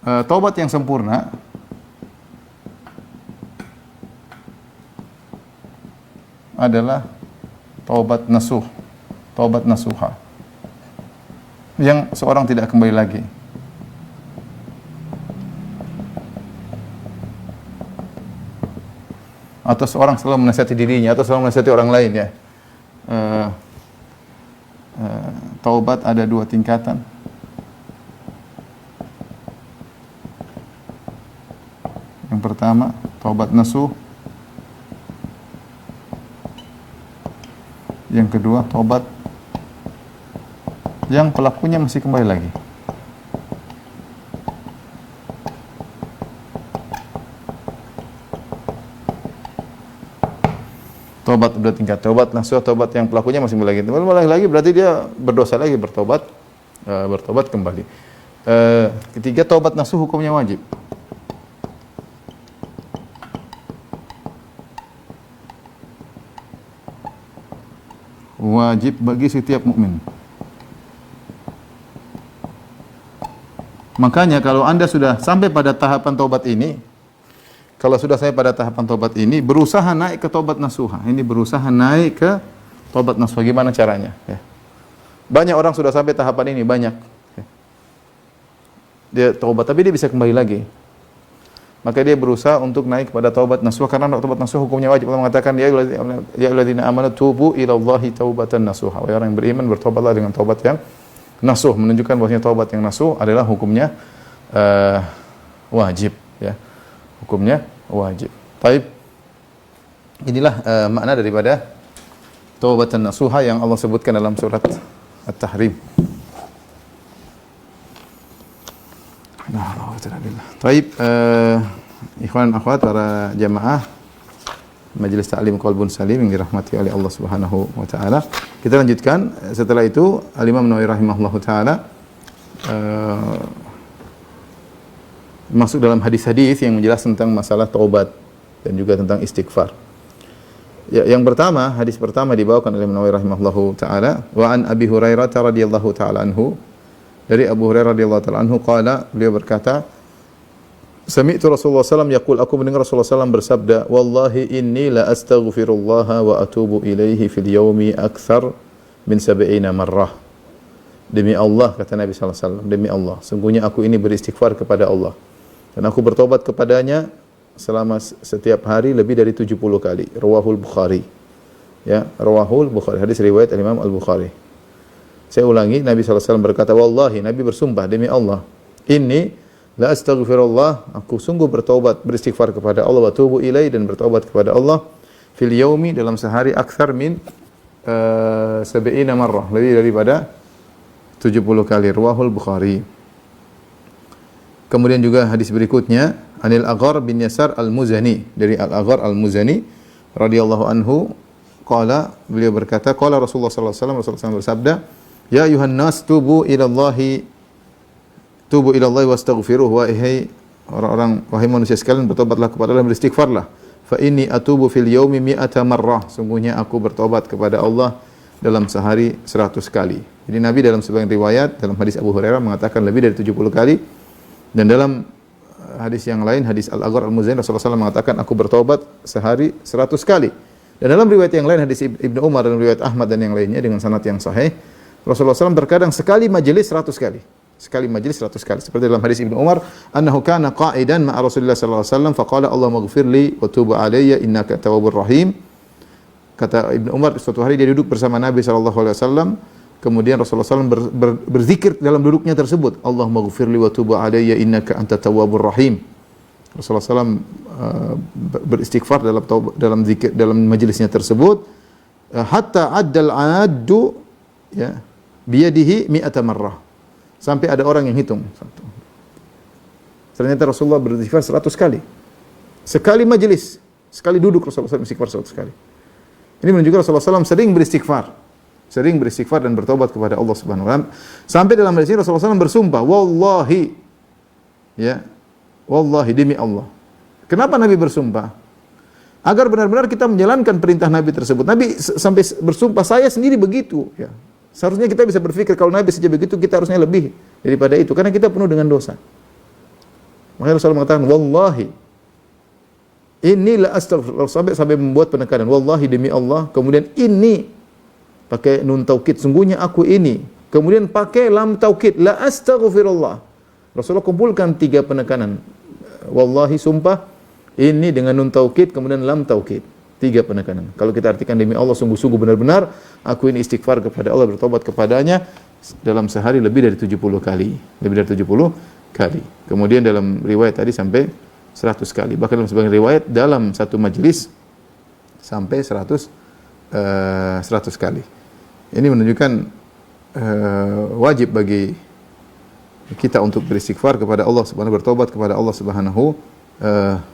Taubat yang sempurna adalah taubat nasuha, yang seorang tidak kembali lagi. Atau seorang selalu menasihati dirinya, atau selalu menasihati orang lain ya. Taubat ada 2 tingkatan. Yang pertama, taubat nasuh. Yang kedua, taubat yang pelakunya masih kembali lagi. Taubat udah tingkat, taubat nasuh, taubat yang pelakunya masih kembali lagi berarti dia berdosa lagi, bertobat kembali. Ketiga, taubat nasuh hukumnya wajib. Wajib bagi setiap mukmin. Makanya kalau Anda sudah sampai pada tahapan taubat ini, berusaha naik ke taubat nasuha. Ini berusaha naik ke Taubat nasuh gimana caranya? Ya. Banyak orang sudah sampai tahapan ini, banyak. Ya. Dia taubat tapi dia bisa kembali lagi. Maka dia berusaha untuk naik kepada taubat nasuh, karena taubat nasuh hukumnya wajib. Allah mengatakan ya ayyuhalladzina amanu tubu ilallahi taubatan nasuha. Wahai orang yang beriman, bertobatlah dengan taubat yang nasuh, menunjukkan bahwasanya taubat yang nasuh adalah hukumnya wajib, ya. Hukumnya wajib. Baik. Inilah makna daripada taubatan nasuha yang Allah sebutkan dalam surat At-Tahrim. Nah, baik, ikhwan akhwat, para jamaah Majelis Ta'lim Qalbun Salim yang dirahmati oleh Allah Subhanahu wa taala. Kita lanjutkan. Setelah itu Al-Imam Nawawi rahimahullahu taala masuk dalam hadis-hadis yang menjelaskan tentang masalah taubat dan juga tentang istighfar. Ya, yang pertama, hadis pertama dibawakan oleh Nawawi rahimahullahu taala, wa an Abi Hurairah radhiyallahu taala anhu. Dari Abu Hurairah radhiyallahu taala anhu qala, beliau berkata, sami'tu Rasulullah sallallahu alaihi wasallam yaqul, aku mendengar Rasulullah sallallahu bersabda, wallahi inni la astaghfirullah wa atubu ilaihi fil yaumi akthar min 70 marrah. Demi Allah, kata Nabi sallallahu alaihi wasallam, demi Allah, sungguhnya aku ini beristighfar kepada Allah dan aku bertobat kepadanya selama setiap hari lebih dari 70 kali. Rawahul Bukhari. Ya, rawahul Bukhari. Hadis riwayat Imam Al-Bukhari. Saya ulangi, Nabi SAW berkata, wallahi, Nabi bersumpah, demi Allah, inni la astaghfirullah, aku sungguh bertaubat, beristighfar kepada Allah, wa tubu ilai, dan bertaubat kepada Allah, fil yaumi, dalam sehari, akthar min 70 marrah, lebih daripada 70 kali. Rawahul Bukhari. Kemudian juga hadis berikutnya, Anil Aghar bin Yasar Al-Muzani, dari Al-Aghar Al-Muzani radhiyallahu anhu, qala, beliau berkata, qala Rasulullah sallallahu alaihi wasallam, Rasulullah SAW bersabda, ya ayuhan nas tubu ilallahi wastaghfiruh, wahai orang-orang, wahai manusia sekalian, bertobatlah kepada Allah, beristighfarlah. Fa inni atubu fil yaumi mi'ata marrah, sungguhnya aku bertobat kepada Allah dalam sehari 100 kali. Jadi Nabi dalam sebagian riwayat, dalam hadis Abu Hurairah mengatakan lebih dari 70 kali, dan dalam hadis yang lain, hadis Al-Aghar Al-Muzani, Rasulullah SAW mengatakan aku bertobat sehari 100 kali. Dan dalam riwayat yang lain, hadis Ibnu Umar dan riwayat Ahmad dan yang lainnya dengan sanad yang sahih, Rasulullah SAW terkadang sekali majelis 100 kali. Sekali majelis 100 kali. Seperti dalam hadis Ibnu Umar, annahu kana qa'idan ma'a Rasulullah sallallahu alaihi wasallam faqala Allahumma ighfirli wa tub alayya innaka tawwabur rahim. Kata Ibnu Umar, suatu hari dia duduk bersama Nabi sallallahu alaihi wasallam, kemudian Rasulullah SAW berzikir dalam duduknya tersebut, Allahumma ighfirli wa tub alayya innaka antat tawwabur rahim. Rasulullah SAW beristighfar dalam zikir, dalam majelisnya tersebut, hatta addal addu, ya, biyadihi mi'ata marrah, sampai ada orang yang hitung. Ternyata Rasulullah beristighfar 100 kali. Sekali majelis, sekali duduk Rasulullah SAW beristighfar 100 kali. Ini menunjukkan Rasulullah SAW sering beristighfar dan bertobat kepada Allah Subhanahu wa taala. Sampai dalam hadis ini Rasulullah SAW bersumpah, wallahi, ya, wallahi, demi Allah. Kenapa Nabi bersumpah? Agar benar-benar kita menjalankan perintah Nabi tersebut. Nabi sampai bersumpah, saya sendiri begitu, ya. Seharusnya kita bisa berpikir kalau Nabi saja begitu, kita harusnya lebih daripada itu, karena kita penuh dengan dosa. Makanya Rasulullah mengatakan, wallahi, inilah astaghfirullah, sampai membuat penekanan, wallahi, demi Allah, kemudian ini pakai nun taukid, sungguhnya aku ini, kemudian pakai lam taukid, la astaghfirullah. Rasulullah kumpulkan 3 penekanan, wallahi, sumpah, ini dengan nun taukid, kemudian lam taukid. 3 penekanan. Kalau kita artikan demi Allah, sungguh-sungguh benar-benar aku ini istighfar kepada Allah, bertobat kepadanya dalam sehari lebih dari 70 kali. Lebih dari 70 kali. Kemudian dalam riwayat tadi sampai 100 kali. Bahkan dalam sebagian riwayat dalam satu majelis sampai 100 kali. Ini menunjukkan wajib bagi kita untuk beristighfar kepada Allah Subhanahu, bertobat kepada Allah Subhanahu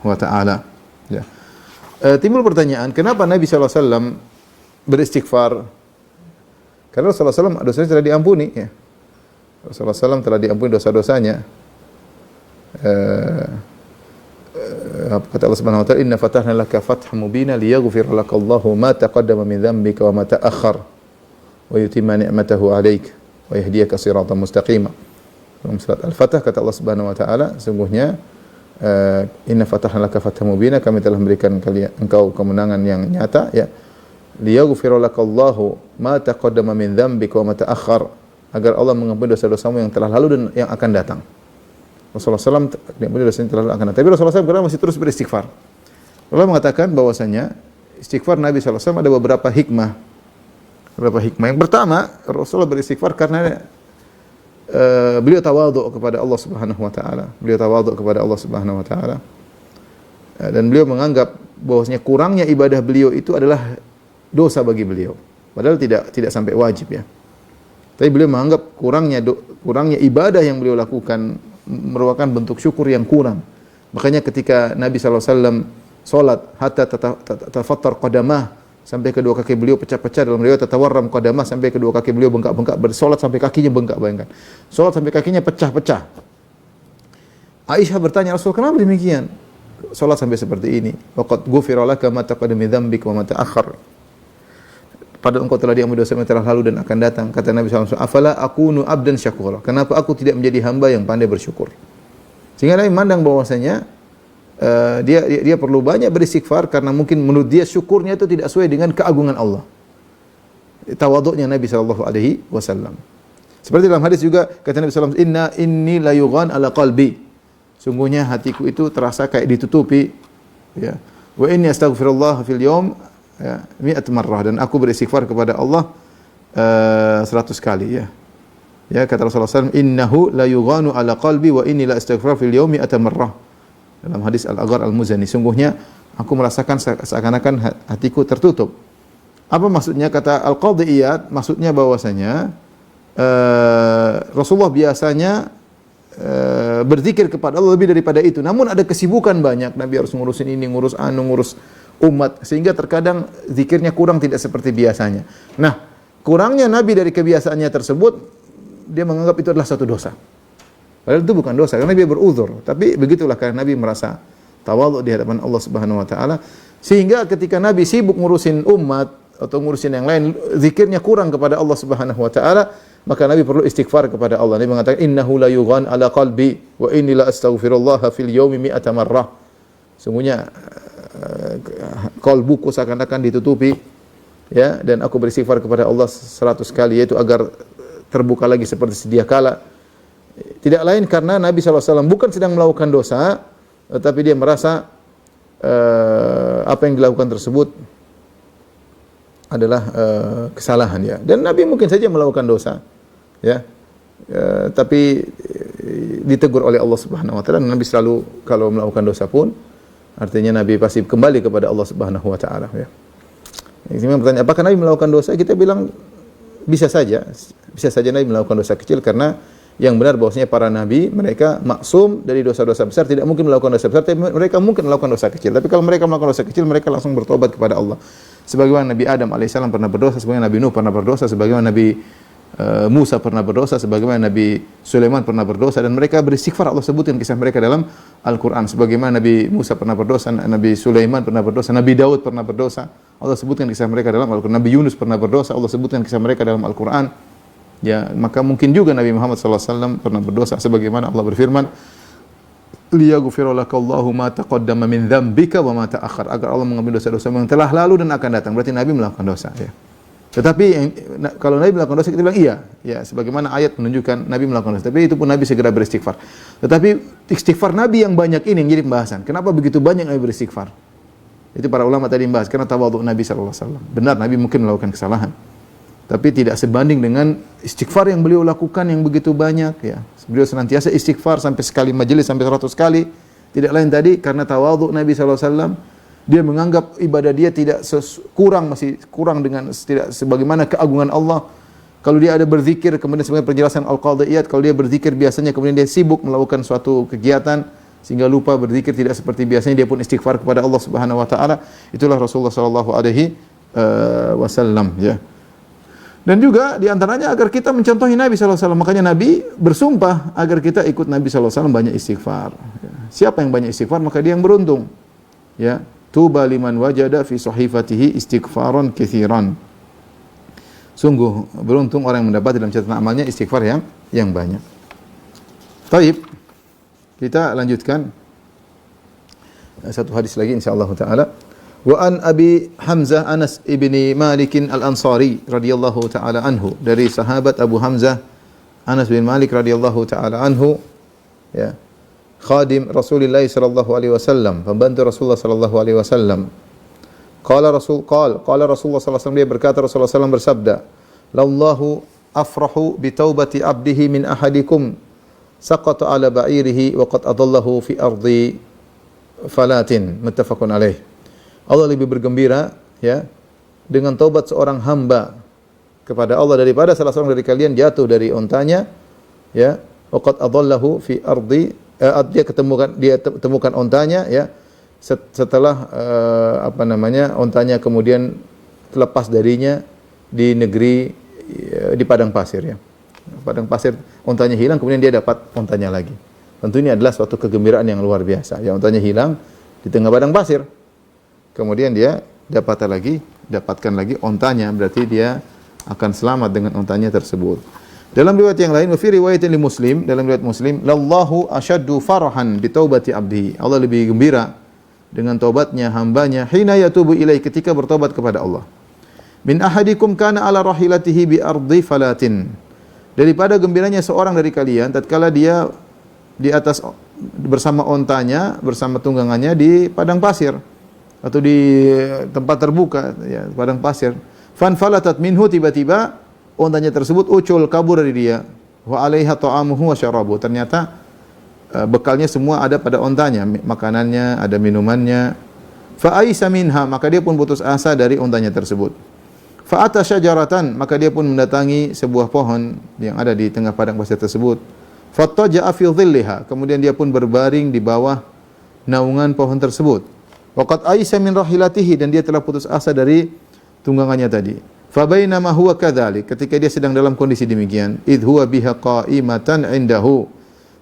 wa taala. Ya. Timbul pertanyaan, kenapa Nabi SAW beristighfar? Karena Rasulullah SAW dosanya telah diampuni, ya. Rasulullah SAW telah diampuni dosa-dosanya. Kata Allah Subhanahu wa taala, inna fatahna laka fathan mubina liyaghfira lakallahu ma taqaddama min dhanbika wa ma ta'akhkhar wa yutimma ni'matahu 'alaik wa yahdiyaka siratan mustaqima. Dalam surat Al-Fatah kata Allah Subhanahu wa taala, sungguhnya inna fatahna laka fathan mubina, kami telah memberikan engkau kemenangan yang nyata, ya. liyaghfira lakallahu ma taqaddama min dzambika wa ma ta'akhkhar, agar Allah mengampuni dosa-dosamu yang telah lalu dan yang akan datang. Rasulullah SAW mengampuni dosa yang telah lalu akan datang. Tapi Rasulullah SAW masih terus beristighfar. Allah mengatakan bahwasanya istighfar Nabi SAW ada beberapa hikmah. Beberapa hikmah. Yang pertama, Rasulullah beristighfar karena beliau tawadhu kepada Allah Subhanahu wa taala. Beliau tawadhu kepada Allah Subhanahu wa taala. Dan beliau menganggap bahwasanya kurangnya ibadah beliau itu adalah dosa bagi beliau. Padahal tidak sampai wajib ya. Tapi beliau menganggap kurangnya ibadah yang beliau lakukan merupakan bentuk syukur yang kurang. Makanya ketika Nabi SAW salat hatta tafattar qadamah, sampai kedua kaki beliau pecah-pecah, dalam riwayat tatawarram qadamah, sampai kedua kaki beliau bengkak-bengkak, bersolat sampai kakinya bengkak, bayangkan. Salat sampai kakinya pecah-pecah. Aisyah bertanya, Rasul, kenapa demikian? Salat sampai seperti ini. Waqad ghufira laka ma taqaddama min dzambika wa ma ta'akhkhar. Padahal engkau telah diampuni dosa yang telah lalu dan akan datang. Kata Nabi SAW, afala akunu abdan syakura. Kenapa aku tidak menjadi hamba yang pandai bersyukur? Sehingga Nabi memandang bahwasanya dia perlu banyak beristighfar karena mungkin menurut dia syukurnya itu tidak sesuai dengan keagungan Allah. Tawadhu'nya Nabi SAW. Seperti dalam hadis juga kata Nabi SAW, inni la yughan ala qalbi. Sungguhnya hatiku itu terasa kayak ditutupi. Ya. Wa inni astaghfirullah fil yawm ya, 100 marrah, dan aku beristighfar kepada Allah 100 kali ya. Ya, kata Rasulullah SAW, innahu la yughanu ala qalbi wa inni la astaghfir fil yawmi 100 marrah. Dalam hadis Al-Aghar Al-Muzani, sungguhnya aku merasakan seakan-akan hatiku tertutup. Apa maksudnya? Kata Al-Qadhi Iyad, maksudnya bahwasanya Rasulullah biasanya berzikir kepada Allah lebih daripada itu. Namun ada kesibukan banyak, Nabi harus ngurusin ini, ngurus umat, sehingga terkadang zikirnya kurang, tidak seperti biasanya. Nah, kurangnya Nabi dari kebiasaannya tersebut, dia menganggap itu adalah satu dosa. Padahal itu bukan dosa, karena dia beruzur. Tapi begitulah, karena Nabi merasa tawadhu di hadapan Allah Subhanahu wa taala, sehingga ketika Nabi sibuk ngurusin umat atau ngurusin yang lain, zikirnya kurang kepada Allah Subhanahu wa taala, maka Nabi perlu istighfar kepada Allah. Nabi mengatakan, innahu la yughan ala qalbi wa inni la astaghfirullah fil yawmi 100 marrah. Sungguhnya qalbuku seakan-akan ditutupi ya, dan aku beristighfar kepada Allah 100 kali, yaitu agar terbuka lagi seperti sedia kala. Tidak lain karena Nabi SAW bukan sedang melakukan dosa, tetapi dia merasa apa yang dilakukan tersebut adalah kesalahan ya. Dan Nabi mungkin saja melakukan dosa ya, tapi ditegur oleh Allah Subhanahu wa taala. Nabi selalu kalau melakukan dosa pun, artinya Nabi pasti kembali kepada Allah Subhanahu wa taala ya. Ini pertanyaan, apakah Nabi melakukan dosa? Kita bilang bisa saja Nabi melakukan dosa kecil, karena yang benar bahwasanya para nabi mereka maksum dari dosa-dosa besar, tidak mungkin melakukan dosa besar, tapi mereka mungkin melakukan dosa kecil. Tapi kalau mereka melakukan dosa kecil, mereka langsung bertobat kepada Allah. Sebagaimana Nabi Adam alaihissalam pernah berdosa, sebagaimana Nabi Nuh pernah berdosa, sebagaimana Nabi Musa pernah berdosa, sebagaimana Nabi Sulaiman pernah berdosa, dan mereka beristighfar. Allah sebutkan kisah mereka dalam Al-Quran. Sebagaimana Nabi Musa pernah berdosa, Nabi Sulaiman pernah berdosa, Nabi Daud pernah berdosa, Allah sebutkan kisah mereka dalam Al-Quran. Nabi Yunus pernah berdosa, Allah sebutkan kisah mereka dalam Al-Quran. Ya, maka mungkin juga Nabi Muhammad SAW pernah berdosa, sebagaimana Allah berfirman, liyaghfira lakallahu ma taqaddama min dzambika wa ma ta'akhkhar, agar Allah mengampuni dosa-dosa yang telah lalu dan akan datang. Berarti Nabi melakukan dosa ya. Tetapi kalau Nabi melakukan dosa, kita bilang iya, ya, sebagaimana ayat menunjukkan Nabi melakukan dosa. Tapi itu pun Nabi segera beristighfar. Tetapi istighfar Nabi yang banyak ini yang jadi pembahasan. Kenapa begitu banyak Nabi beristighfar? Itu para ulama tadi membahas, karena tawadhu Nabi SAW. Benar, Nabi mungkin melakukan kesalahan, tapi tidak sebanding dengan istighfar yang beliau lakukan yang begitu banyak ya. Beliau senantiasa istighfar sampai sekali majelis sampai 100 kali. Tidak lain tadi karena tawadhu Nabi SAW. Dia menganggap ibadah dia masih kurang dengan tidak sebagaimana keagungan Allah. Kalau dia ada berzikir, kemudian sebagai penjelasan Al-Qadhi Iyad, kalau dia berzikir biasanya kemudian dia sibuk melakukan suatu kegiatan sehingga lupa berzikir tidak seperti biasanya, dia pun istighfar kepada Allah Subhanahu wa taala. Itulah Rasulullah sallallahu alaihi wasallam ya. Dan juga diantaranya agar kita mencontohi Nabi SAW. Makanya Nabi bersumpah agar kita ikut Nabi SAW banyak istighfar. Siapa yang banyak istighfar, maka dia yang beruntung. Ya, tuba liman wajada fi sahifatihi istighfaran katsiran. Sungguh beruntung orang yang mendapat dalam catatan amalnya istighfar yang banyak. Baik, kita lanjutkan satu hadis lagi insyaallah taala. Wa an Abi Hamzah Anas ibni Malik al-Ansari radhiyallahu taala anhu, dari sahabat Abu Hamzah Anas bin Malik radhiyallahu taala anhu, ya, khadim Rasulullah sallallahu alaihi wasallam, pembantu Rasulullah sallallahu alaihi wasallam. Qala Rasulullah sallallahu alaihi wasallam, dia berkata, Rasulullah sallallahu bersabda, "Lallahu afrahu bi taubati abdihi min ahadikum saqata ala ba'irihi wa qad adallahu fi ardi falatin." Muttafaqun alaih. Allah lebih bergembira, ya, dengan taubat seorang hamba kepada Allah daripada salah seorang dari kalian jatuh dari ontanya, ya, wa qad adallahu fi ardi, dia temukan ontanya, ya, setelah ontanya kemudian terlepas darinya di negeri, di padang pasir, ya. Padang pasir, ontanya hilang, kemudian dia dapat ontanya lagi. Tentu ini adalah suatu kegembiraan yang luar biasa. Ya, ontanya hilang di tengah padang pasir, kemudian dia dapatkan lagi ontanya, berarti dia akan selamat dengan ontanya tersebut. Dalam riwayat yang lain, wa fi riwayatin li Muslim, dalam riwayat Muslim, "Lallahu asyaddu farahan bi taubati abdihi." Allah lebih gembira dengan taubatnya hambanya, hina yatubu ilaihi, ketika bertobat kepada Allah. "Min ahadikum kana ala rahilatihi bi ardi falatin." Daripada gembiranya seorang dari kalian tatkala dia di atas bersama ontanya, bersama tunggangannya di padang pasir atau di tempat terbuka, ya, padang pasir. Fanfalatat minhu, tiba-tiba ontanya tersebut ucul, kabur dari dia. Wa 'alaiha ta'amuhu wa syarabuhu. Ternyata bekalnya semua ada pada ontanya, makanannya, ada minumannya. Fa aisa minha, maka dia pun putus asa dari ontanya tersebut. Fa ata syajaratan, maka dia pun mendatangi sebuah pohon yang ada di tengah padang pasir tersebut. Fattaja'a fi dhilliha, kemudian dia pun berbaring di bawah naungan pohon tersebut. Waqad aisa min rahilatihi, dan dia telah putus asa dari tunggangannya tadi. Fa bainama huwa kadzalik, ketika dia sedang dalam kondisi demikian, id huwa biha qa'imatan indahu,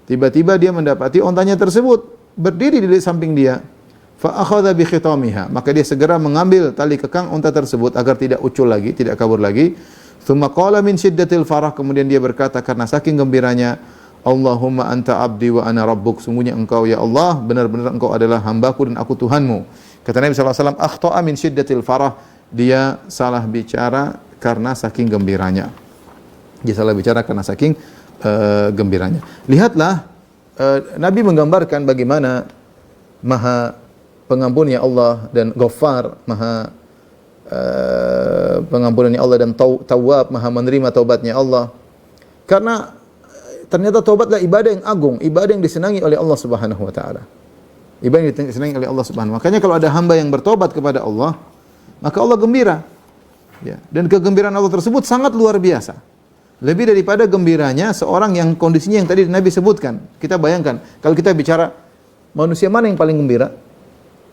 tiba-tiba dia mendapati ontanya tersebut berdiri di samping dia. Fa akhadha bi khitamiha, maka dia segera mengambil tali kekang unta tersebut agar tidak ucul lagi, tidak kabur lagi. Tsumma qala min syiddatil farah, kemudian dia berkata karena saking gembiranya, "Allahumma anta abdi wa ana rabbuk." Sungguhnya engkau ya Allah, benar-benar engkau adalah hambaku dan aku Tuhanmu. Kata Nabi sallallahu alaihi wasallam, "Akhta'a min syiddatil farah." Dia salah bicara karena saking gembiranya. Dia salah bicara karena saking gembiranya. Lihatlah, Nabi menggambarkan bagaimana Maha Pengampunnya Allah dan Ghaffar, Maha pengampunannya Allah, dan Tawwab, Maha menerima taubatnya Allah. Karena ternyata taubatlah ibadah yang agung, ibadah yang disenangi oleh Allah Subhanahu wa taala. Ibadah yang disenangi oleh Allah Subhanahu. Makanya kalau ada hamba yang bertobat kepada Allah, maka Allah gembira. Ya, dan kegembiraan Allah tersebut sangat luar biasa. Lebih daripada gembiranya seorang yang kondisinya yang tadi Nabi sebutkan. Kita bayangkan, kalau kita bicara manusia mana yang paling gembira?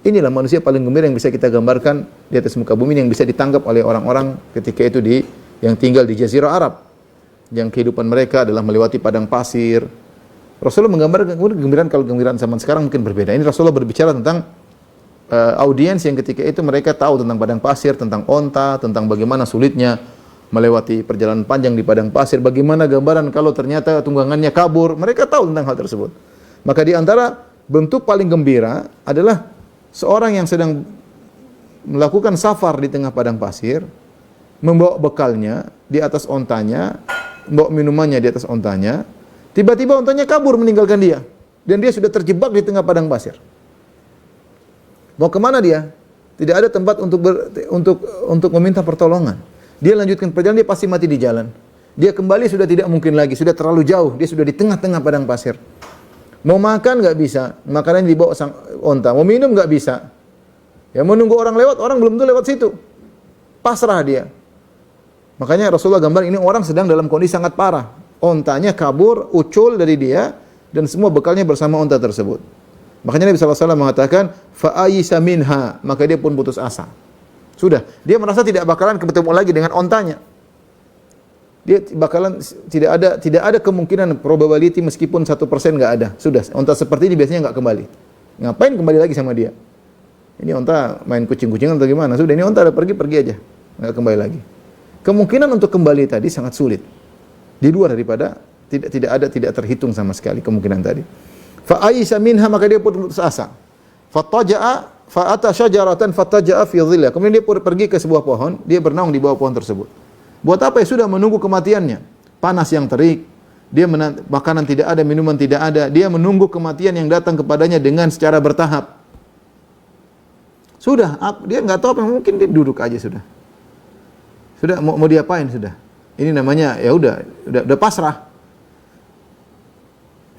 Inilah manusia paling gembira yang bisa kita gambarkan di atas muka bumi, yang bisa ditangkap oleh orang-orang ketika itu yang tinggal di Jazirah Arab, yang kehidupan mereka adalah melewati padang pasir. Rasulullah menggambarkan kegembiraan, kalau gembiraan zaman sekarang mungkin berbeda. Ini Rasulullah berbicara tentang audiens yang ketika itu mereka tahu tentang padang pasir, tentang onta, tentang bagaimana sulitnya melewati perjalanan panjang di padang pasir, bagaimana gambaran kalau ternyata tunggangannya kabur. Mereka tahu tentang hal tersebut. Maka di antara bentuk paling gembira adalah seorang yang sedang melakukan safar di tengah padang pasir, membawa bekalnya di atas ontanya, membawa minumannya di atas ontanya, tiba-tiba ontanya kabur meninggalkan dia, dan dia sudah terjebak di tengah padang pasir. Mau kemana dia? Tidak ada tempat untuk meminta pertolongan. Dia lanjutkan perjalanan, dia pasti mati di jalan. Dia kembali sudah tidak mungkin lagi, sudah terlalu jauh, dia sudah di tengah-tengah padang pasir. Mau makan nggak bisa, makanan dibawa sang onta. Mau minum nggak bisa. Ya, mau nunggu orang lewat, orang belum tentu lewat situ. Pasrah dia. Makanya Rasulullah gambar ini orang sedang dalam kondisi sangat parah. Ontanya kabur, ucul dari dia, dan semua bekalnya bersama onta tersebut. Makanya Nabi SAW mengatakan, fa'ayisa minha, maka dia pun putus asa. Sudah, dia merasa tidak bakalan ketemu lagi dengan ontanya. Dia bakalan tidak ada kemungkinan, probability meskipun 1% nggak ada. Sudah, onta seperti ini biasanya nggak kembali. Ngapain kembali lagi sama dia? Ini onta main kucing-kucingan atau gimana? Sudah, ini onta udah pergi aja, nggak kembali lagi. Kemungkinan untuk kembali tadi sangat sulit. Di luar daripada tidak terhitung sama sekali kemungkinan tadi. Fa aisa minha, maka dia pun putus asa. Fattaja'a Fa'ata syajaratan fataja'a fi dhillah. Kemudian dia pergi ke sebuah pohon, dia bernaung di bawah pohon tersebut. Buat apa ya? Sudah menunggu kematiannya. Panas yang terik, dia makanan tidak ada, minuman tidak ada. Dia menunggu kematian yang datang kepadanya dengan secara bertahap. Sudah, dia nggak tahu apa, mungkin dia duduk aja sudah. Sudah mau diapain sudah. Ini namanya ya udah pasrah.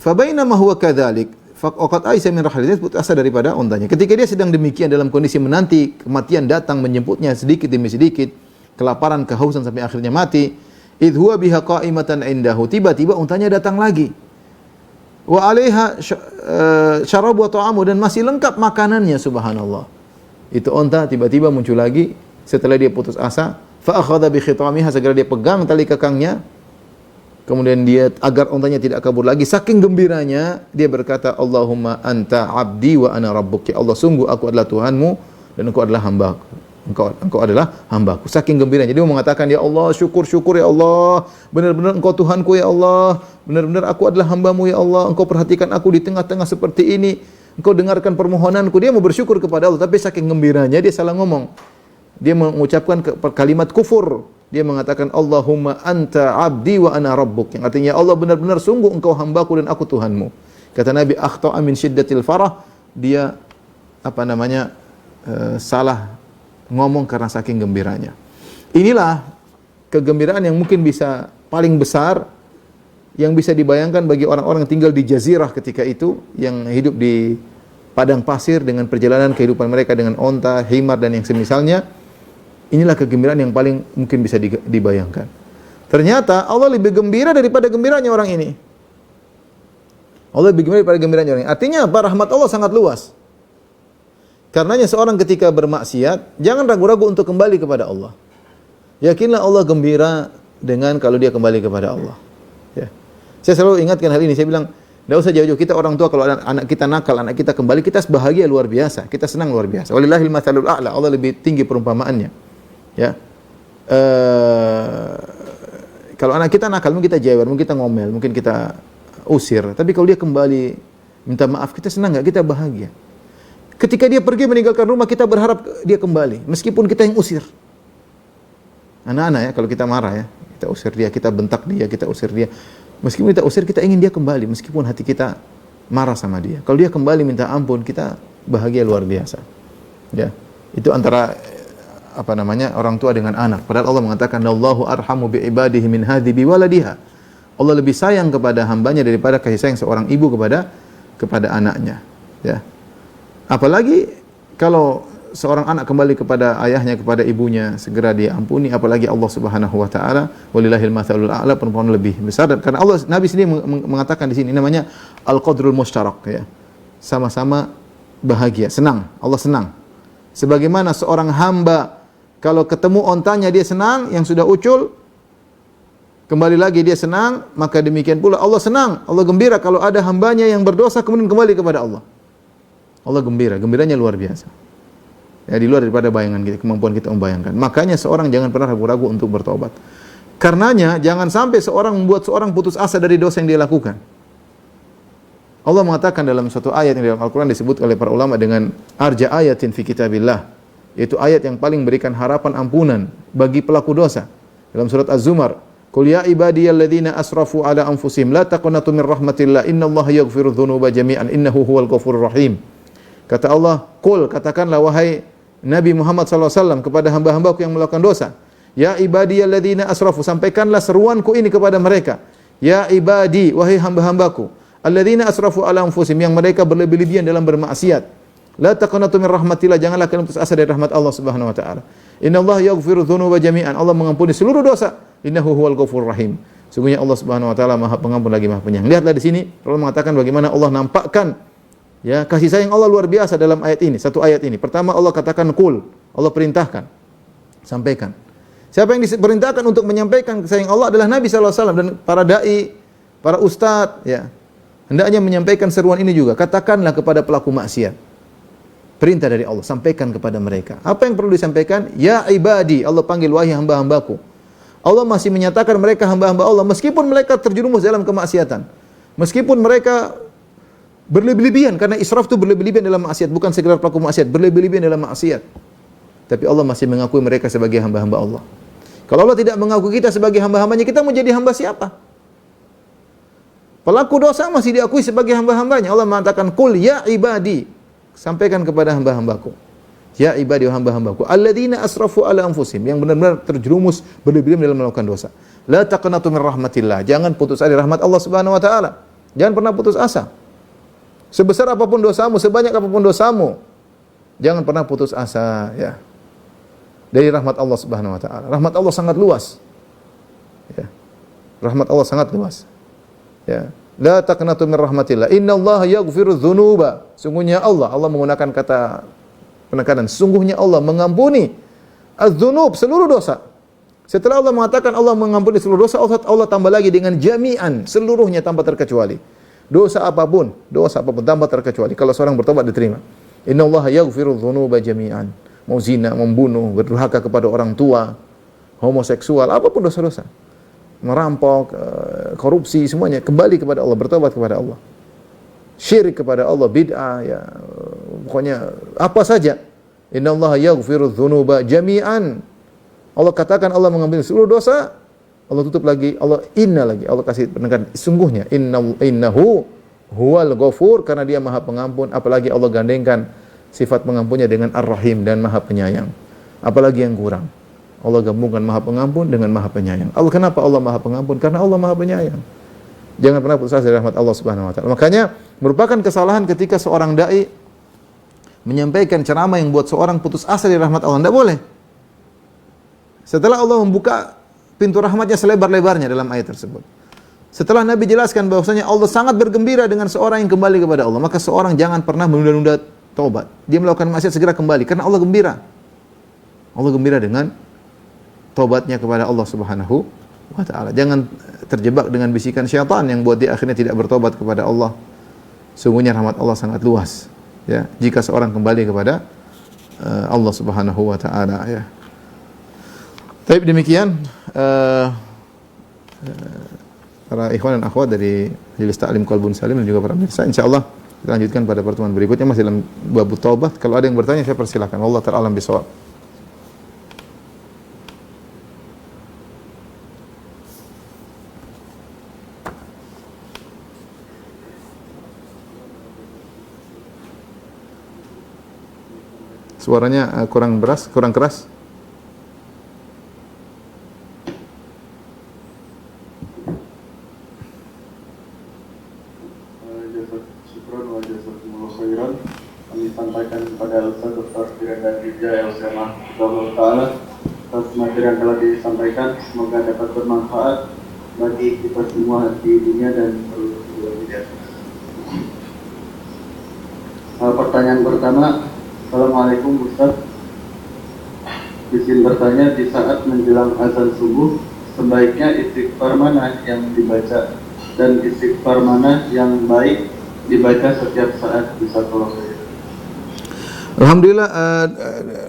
Fa bainama huwa kadzalik, faqad aisa min rahlihi, putus asa daripada ontanya. Ketika dia sedang demikian dalam kondisi menanti kematian datang menjemputnya sedikit demi sedikit, kelaparan, kehausan sampai akhirnya mati, idh huwa biha qa'imatan indahu, tiba-tiba untanya datang lagi. Wa 'alaiha syarabu wa ta'amu, dan masih lengkap makanannya, subhanallah. Itu onta tiba-tiba muncul lagi setelah dia putus asa, fa akhadha bi khitamiha, segera dia pegang tali kekangnya. Kemudian dia agar ontanya tidak kabur lagi, saking gembiranya dia berkata, Allahumma anta abdi wa ana rabbuk, ya Allah, sungguh aku adalah Tuhanmu dan engkau adalah hambaku. Engkau adalah hambaku. Saking gembiranya dia mengatakan, ya Allah, syukur ya Allah, benar-benar engkau Tuhanku ya Allah, benar-benar aku adalah hambamu ya Allah, engkau perhatikan aku di tengah-tengah seperti ini, engkau dengarkan permohonanku. Dia mau bersyukur kepada Allah, tapi saking gembiranya dia salah ngomong. Dia mengucapkan kalimat kufur. Dia mengatakan, Allahumma anta abdi wa ana rabbuk, yang artinya, ya Allah, benar-benar sungguh engkau hambaku dan aku Tuhanmu. Kata Nabi, akhta'a min syiddatil farah, dia salah ngomong karena saking gembiranya. Inilah kegembiraan yang mungkin bisa paling besar yang bisa dibayangkan bagi orang-orang yang tinggal di jazirah ketika itu, yang hidup di padang pasir dengan perjalanan kehidupan mereka dengan onta, himar dan yang semisalnya. Inilah kegembiraan yang paling mungkin bisa dibayangkan. Ternyata Allah lebih gembira daripada gembiranya orang ini. Allah lebih gembira daripada gembiranya orang ini. Artinya apa? Rahmat Allah sangat luas. Karenanya seorang ketika bermaksiat, jangan ragu-ragu untuk kembali kepada Allah. Yakinlah Allah gembira dengan kalau dia kembali kepada Allah. Ya. Saya selalu ingatkan hal ini. Saya bilang, tidak usah jauh-jauh. Kita orang tua kalau anak kita nakal, anak kita kembali, kita bahagia luar biasa. Kita senang luar biasa. Walillahil matsalul a'la. Allah lebih tinggi perumpamaannya. Ya. Kalau anak kita nakal, mungkin kita jewer, mungkin kita ngomel, mungkin kita usir. Tapi kalau dia kembali minta maaf, kita senang enggak? Kita bahagia. Ketika dia pergi meninggalkan rumah, kita berharap dia kembali, meskipun kita yang usir. Anak-anak ya, kalau kita marah ya, kita usir dia, kita bentak dia, kita usir dia. Meskipun kita usir, kita ingin dia kembali, meskipun hati kita marah sama dia. Kalau dia kembali minta ampun, kita bahagia luar biasa. Ya. Itu antara orang tua dengan anak. Padahal Allah mengatakan, Allahu arhamu bi ibadihi min hadhi bi waladiha. Allah lebih sayang kepada hambanya daripada kasih sayang seorang ibu kepada anaknya. Ya. Apalagi kalau seorang anak kembali kepada ayahnya, kepada ibunya, segera diampuni. Apalagi Allah Subhanahu wa taala, walillahil matsalul a'la, perumpamaan lebih besar. Dan karena Allah, Nabi sendiri mengatakan di sini namanya al-qadrul mushtarak, ya. Sama-sama bahagia, senang. Allah senang. Sebagaimana seorang hamba kalau ketemu ontanya dia senang, yang sudah ucul kembali lagi dia senang, maka demikian pula Allah senang, Allah gembira kalau ada hambanya yang berdosa kemudian kembali kepada Allah. Allah gembira, gembiranya luar biasa. Ya, di luar daripada bayangan kita, kemampuan kita membayangkan. Makanya seorang jangan pernah ragu-ragu untuk bertobat. Karenanya jangan sampai seorang membuat seorang putus asa dari dosa yang dia lakukan. Allah mengatakan dalam suatu ayat yang dalam Al-Quran disebut oleh para ulama dengan arja ayatin fi kitabillah, yaitu ayat yang paling berikan harapan ampunan bagi pelaku dosa. Dalam surat Az-Zumar, qul ya ibadiyalladzina asrafu ala anfusihim la taqnatu min rahmatillah innallaha yaghfiru dzunuba jami'an innahu huwal ghafurur rahim. Kata Allah, qul, katakanlah wahai Nabi Muhammad SAW kepada hamba-hambaku yang melakukan dosa, ya ibadiyalladzina asrafu, sampaikanlah seruanku ini kepada mereka. Ya ibadi, wahai hamba-hambaku, alladzina asrafu ala anfusihim, yang mereka berlebih-lebihan dalam bermaksiat. La taqnatu min rahmatillah, janganlah kalian putus asa dari rahmat Allah Subhanahu wa taala. Innallaha yaghfiru dzunuba jami'an, Allah mengampuni seluruh dosa. Innahu huwal ghafurur rahim. Sungguhnya Allah Subhanahu wa taala Maha Pengampun lagi Maha Penyayang. Lihatlah di sini Allah mengatakan bagaimana Allah nampakkan ya kasih sayang Allah luar biasa dalam ayat ini, satu ayat ini. Pertama Allah katakan qul, Allah perintahkan, sampaikan. Siapa yang diperintahkan untuk menyampaikan kasih sayang Allah adalah Nabi sallallahu alaihi wasallam dan para dai, para ustaz, ya. Hendaknya menyampaikan seruan ini juga. Katakanlah kepada pelaku maksiat. Perintah dari Allah, sampaikan kepada mereka. Apa yang perlu disampaikan? Ya ibadi, Allah panggil wahai hamba-hambaku. Allah masih menyatakan mereka hamba-hamba Allah meskipun mereka terjerumus dalam kemaksiatan. Meskipun mereka Berlebih-lebihan, karena israf itu berlebih-lebihan dalam maksiat, bukan sekedar pelaku maksiat, berlebih-lebihan dalam maksiat. Tapi Allah masih mengakui mereka sebagai hamba-hamba Allah. Kalau Allah tidak mengakui kita sebagai hamba-hambanya, kita mau jadi hamba siapa? Pelaku dosa masih diakui sebagai hamba-hambanya. Allah mengatakan, "Qul ya ibadi." Sampaikan kepada hamba-hambaku. Ya ibadi wa hamba-hambaku, alladzina asrafu ala anfusihim, yang benar-benar terjerumus berlebih-lebihan dalam melakukan dosa. La taqnatu min rahmatillah. Jangan putus asa dari rahmat Allah Subhanahu wa taala. Jangan pernah putus asa. Sebesar apapun dosamu, sebanyak apapun dosamu, jangan pernah putus asa, ya. Dari rahmat Allah Subhanahu wa taala. Rahmat Allah sangat luas. Ya. Rahmat Allah sangat luas. Ya. La taqnatu min rahmatillah. Innallaha yaghfiru dzunuba. Sungguhnya Allah menggunakan kata penekanan. Sungguhnya Allah mengampuni az-dzunub, seluruh dosa. Setelah Allah mengatakan Allah mengampuni seluruh dosa, Allah tambah lagi dengan jami'an, seluruhnya tanpa terkecuali. Dosa apapun tanpa terkecuali. Kalau seorang bertobat diterima. Innallaha yaghfiru dzunuba jami'an. Mau zina, membunuh, berdurhaka kepada orang tua, homoseksual, apapun dosa-dosa. Merampok, korupsi, semuanya kembali kepada Allah, bertobat kepada Allah. Syirik kepada Allah, bid'ah, ya. Pokoknya apa saja. Innallaha yaghfiru dzunuba jami'an. Allah katakan Allah mengampuni seluruh dosa. Allah tutup lagi, Allah kasih penekanan, sungguhnya innahu huwal ghafur, karena dia Maha Pengampun. Apalagi Allah gandengkan sifat pengampunnya dengan Ar-Rahim dan Maha Penyayang. Apalagi yang kurang? Allah gabungkan Maha Pengampun dengan Maha Penyayang. Kenapa Allah Maha Pengampun? Karena Allah Maha Penyayang. Jangan pernah putus asa dari rahmat Allah Subhanahu wa taala. Makanya merupakan kesalahan ketika seorang dai menyampaikan ceramah yang buat seorang putus asa dari rahmat Allah. Tidak boleh. Setelah Allah membuka pintu rahmatnya selebar-lebarnya dalam ayat tersebut. Setelah Nabi jelaskan bahwasanya Allah sangat bergembira dengan seorang yang kembali kepada Allah, maka seorang jangan pernah menunda-nunda taubat. Dia melakukan maksiat segera kembali karena Allah gembira. Allah gembira dengan taubatnya kepada Allah Subhanahu wa taala. Jangan terjebak dengan bisikan syaitan yang buat dia akhirnya tidak bertobat kepada Allah. Sungguhnya rahmat Allah sangat luas, ya, jika seorang kembali kepada Allah Subhanahu wa taala, ya. Baik, demikian para ikhwan dan akhwat dari Majelis Ta'lim Qalbun Salim dan juga para pemirsa. Insyaallah kita lanjutkan pada pertemuan berikutnya masih dalam bab taubat. Kalau ada yang bertanya saya persilakan. Wallahu ta'ala alam bisawab. Suaranya kurang keras. Kami sampaikan kepada Ustaz Dr. Firanda Dirja LCMA Ta'ala atas materi yang telah disampaikan, semoga dapat bermanfaat bagi kita semua di dunia dan di akhirat. Pertanyaan pertama, Assalamualaikum Ustaz. Izin bertanya, di saat menjelang azan subuh sebaiknya istighfar mana yang dibaca dan istighfar mana yang baik dibaca setiap saat di satu waktu? Alhamdulillah,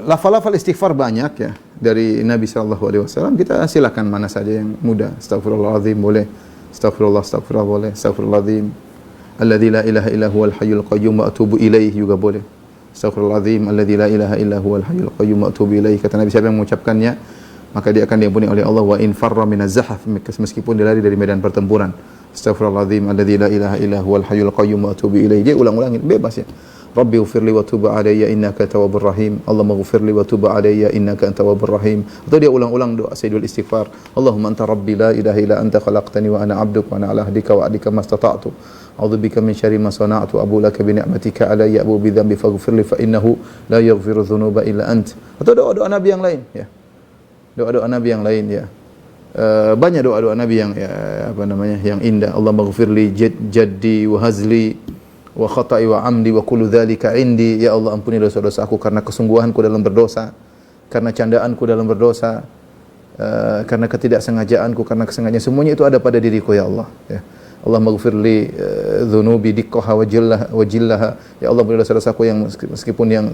lafal-lafal istighfar banyak, ya, dari Nabi SAW. Kita silakan mana saja yang mudah. Astaghfirullahaladzim boleh, astagfirullah boleh, astagfirullahaladzim alladzi la ilaha illa huwal hayyul qayyum wa atubu ilaih juga boleh. Astaghfirullahaladzim alladzi la ilaha illa huwal hayyul qayyum wa atubu ilaih. Kata Nabi, siapa yang mengucapkannya maka dia akan diampuni oleh Allah. Wa in farra minaz zahaf, meskipun dia lari dari medan pertempuran. Astaghfirullahaladzim alladzi la ilaha illa huwal hayyul qayyum wa atubu ilaih. Dia ulang-ulangin, bebas, ya. Rabbi ighfirli wa tub alayya innaka tawwabur rahim. Allahumma ighfirli wa tub alayya innaka tawwabur rahim. Atau dia ulang-ulang doa sayyidul istighfar. Allahumma anta rabbi la ilaha illa anta khalaqtani wa ana 'abduka wa ana 'ala ahdika wa 'adika mastata'tu. A'udzubika min syarri ma sana'tu. Abu laka bi ni'matika alayya abu bi dhanbi faghfirli fa innahu la yaghfiru dhunuba illa ant. Atau doa-doa Nabi yang lain, ya. Doa-doa Nabi yang lain, ya. Banyak doa-doa Nabi yang, ya, yang indah. Allahumma ighfirli jaddi wa hazli wa khata'i wa amdi wa kullu dzalika indi. Ya Allah, ampuni dosa-dosaku karena kesungguhanku dalam berdosa, karena candaanku dalam berdosa, karena ketidaksengajaanku, karena kesengajaan, semuanya itu ada pada diriku, ya Allah, ya. Allahumma ighfirli dzunubi diqqaha wa jillaha. Ya Allah, ampuni dosa-dosaku yang meskipun yang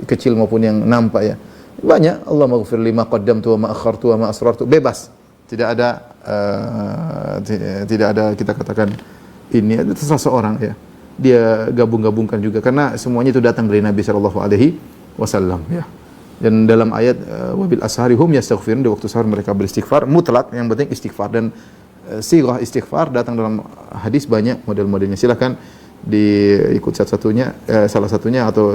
kecil maupun yang nampak, ya. Banyak. Allahumma ighfirli ma qaddamtu wa ma akhartu wa ma asrartu. Bebas. Tidak ada kita katakan ini, terserah seorang, ya. dia gabung-gabungkan juga karena semuanya itu datang dari Nabi sallallahu alaihi wasallam ya. Dan dalam ayat wabil ashari hum yastaghfirun, di waktu sahur mereka beristighfar mutlak, yang penting istighfar. Dan sighah istighfar datang dalam hadis banyak model-modelnya. Silakan diikut satu-satunya, salah satunya atau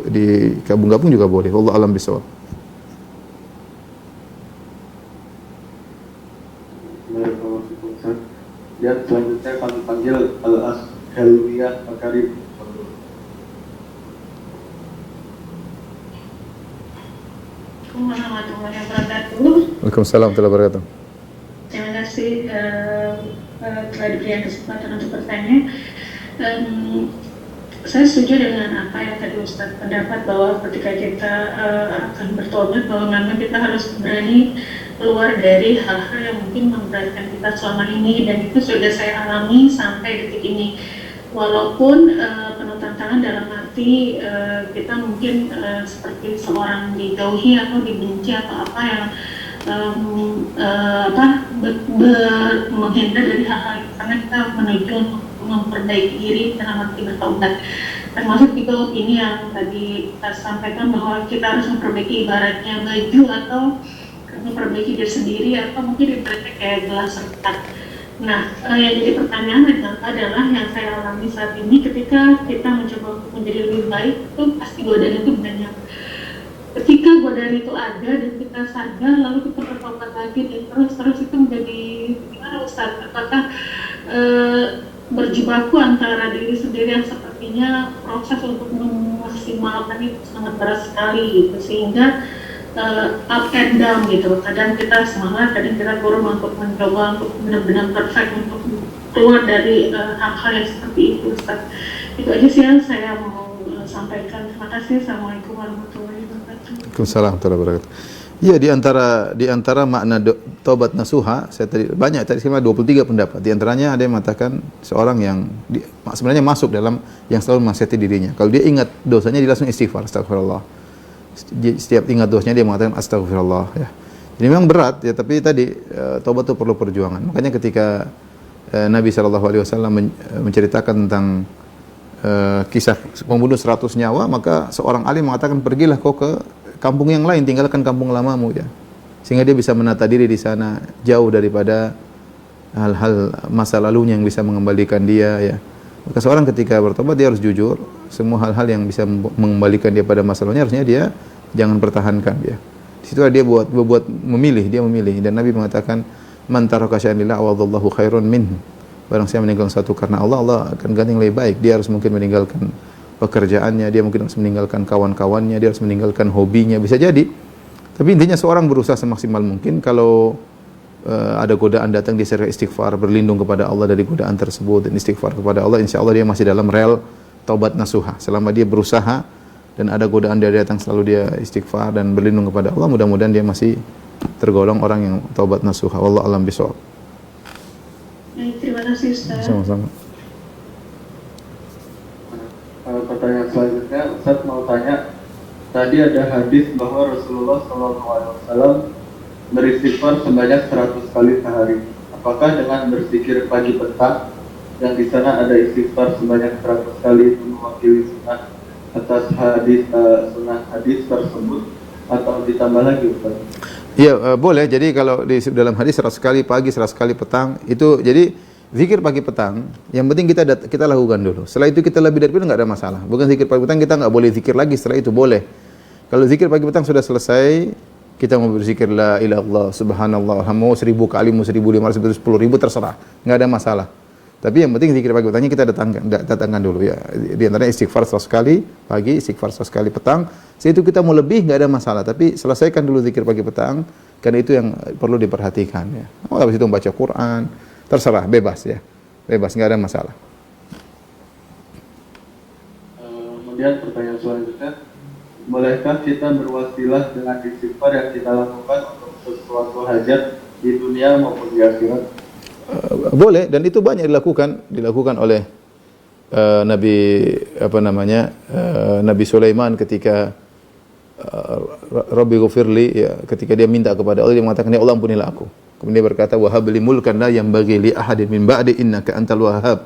digabung-gabung juga boleh. Wallahu alam bisawab. Dan selanjutnya kami panggil Al-Ashaliyah Makarim. Assalamualaikum warahmatullahi wabarakatuh. Waalaikumsalam warahmatullahi wabarakatuh. Terima kasih telah diberikan kesempatan untuk bertanya. Saya setuju dengan apa yang tadi Ustadz pendapat bahwa ketika kita akan bertobat, bahwa memang kita harus berani keluar dari hal-hal yang mungkin memberatkan kita selama ini, dan itu sudah saya alami sampai detik ini. Walaupun penuh tantangan dalam arti kita mungkin seperti seorang dijauhi atau dibenci atau apa yang menghindar dari hal-hal itu, karena kita menuju untuk memperbaiki diri dalam arti bertobat. Termasuk itu ini yang tadi kita sampaikan bahwa kita harus memperbaiki ibaratnya baju atau memperbaiki diri sendiri, atau mungkin ibaratnya kayak gelas retak. Nah, yang jadi pertanyaan adalah yang saya alami saat ini ketika kita mencoba untuk menjadi lebih baik, itu pasti godaan itu banyak. Ketika godaan itu ada dan kita sadar, lalu kita bertobat lagi dan terus itu menjadi gimana Ustaz? Apakah berjibaku antara diri sendiri yang sepertinya proses untuk memaksimalkan itu sangat berat sekali gitu, sehingga up and down gitu. Kadang kita semangat, kadang kita turun untuk mencoba untuk benar-benar perfect untuk keluar dari hal-hal yang seperti itu, Ustaz. Itu aja sih yang saya mau sampaikan. Terima kasih. Assalamualaikum warahmatullahi wabarakatuh. Waalaikumsalam warahmatullahi wabarakatuh. Iya, di antara makna taubat nasuha, saya tadi banyak, tadi saya 23 pendapat. Di antaranya ada yang mengatakan seorang yang sebenarnya masuk dalam yang selalu menasihati dirinya. Kalau dia ingat dosanya, dia langsung istighfar, astagfirullah. Setiap ingat dosanya dia mengatakan astagfirullah ya. Jadi memang berat ya, tapi tadi taubat itu perlu perjuangan. Makanya ketika Nabi SAW menceritakan tentang kisah membunuh 100 nyawa, maka seorang alim mengatakan pergilah kau ke kampung yang lain, tinggalkan kampung lamamu ya. Sehingga dia bisa menata diri di sana jauh daripada hal-hal masa lalunya yang bisa mengembalikan dia ya. Maka seorang ketika bertobat dia harus jujur, semua hal-hal yang bisa mengembalikan dia pada masa lalunya harusnya dia jangan pertahankan ya. Di situ dia dia memilih, dan Nabi mengatakan man taraka syai'an lillah awadallahu khairun minhu. Barang siapa meninggalkan sesuatu karena Allah, Allah akan ganti yang lebih baik. Dia harus mungkin meninggalkan pekerjaannya, dia mungkin harus meninggalkan kawan-kawannya, dia harus meninggalkan hobinya, bisa jadi. Tapi intinya seorang berusaha semaksimal mungkin. Kalau ada godaan datang, dia sering istighfar, berlindung kepada Allah dari godaan tersebut dan istighfar kepada Allah, insya Allah dia masih dalam rel taubat nasuha. Selama dia berusaha dan ada godaan dia datang, selalu dia istighfar dan berlindung kepada Allah, mudah-mudahan dia masih tergolong orang yang taubat nasuha. Wallahu a'lam bishawab. Terima kasih Ustaz. Sama-sama. Pertanyaan selanjutnya, Ustaz mau tanya, tadi ada hadis bahwa Rasulullah SAW beristighfar sebanyak 100 kali sehari. Apakah dengan berzikir pagi petang yang di sana ada istighfar sebanyak 100 kali itu mewakili sunnah atas sunnah hadis tersebut atau ditambah lagi, Ustaz? Iya, boleh. Jadi kalau di dalam hadis 100 kali pagi, 100 kali petang, itu jadi zikir pagi petang, yang penting kita lakukan dulu. Setelah itu kita lebih dari itu enggak ada masalah. Bukan zikir pagi petang kita enggak boleh zikir lagi, setelah itu boleh. Kalau zikir pagi petang sudah selesai, kita mau berzikir la ilaha illallah, subhanallah, mau 1000 kali, mau 1500, 10.000 terserah, enggak ada masalah. Tapi yang penting zikir pagi petangnya kita datangkan dulu ya. Di antaranya istighfar 100 kali pagi, istighfar 100 kali petang. Setelah itu kita mau lebih enggak ada masalah, tapi selesaikan dulu zikir pagi petang, karena itu yang perlu diperhatikan ya. Habis itu membaca Quran, terserah, bebas ya. Bebas, enggak ada masalah. Kemudian pertanyaan selanjutnya, bolehkah kita berwasilah dengan istighfar yang kita lakukan untuk sesuatu hajat di dunia maupun di akhirat? Boleh, dan itu banyak dilakukan oleh Nabi Sulaiman ketika Rabbi ghufirli ya, ketika dia minta kepada Allah, dia mengatakan ya Allah ampunilah aku. Kemudian dia berkata wa habli mulkan la yanbaghi li ahadin min ba'di innaka antal wahhab.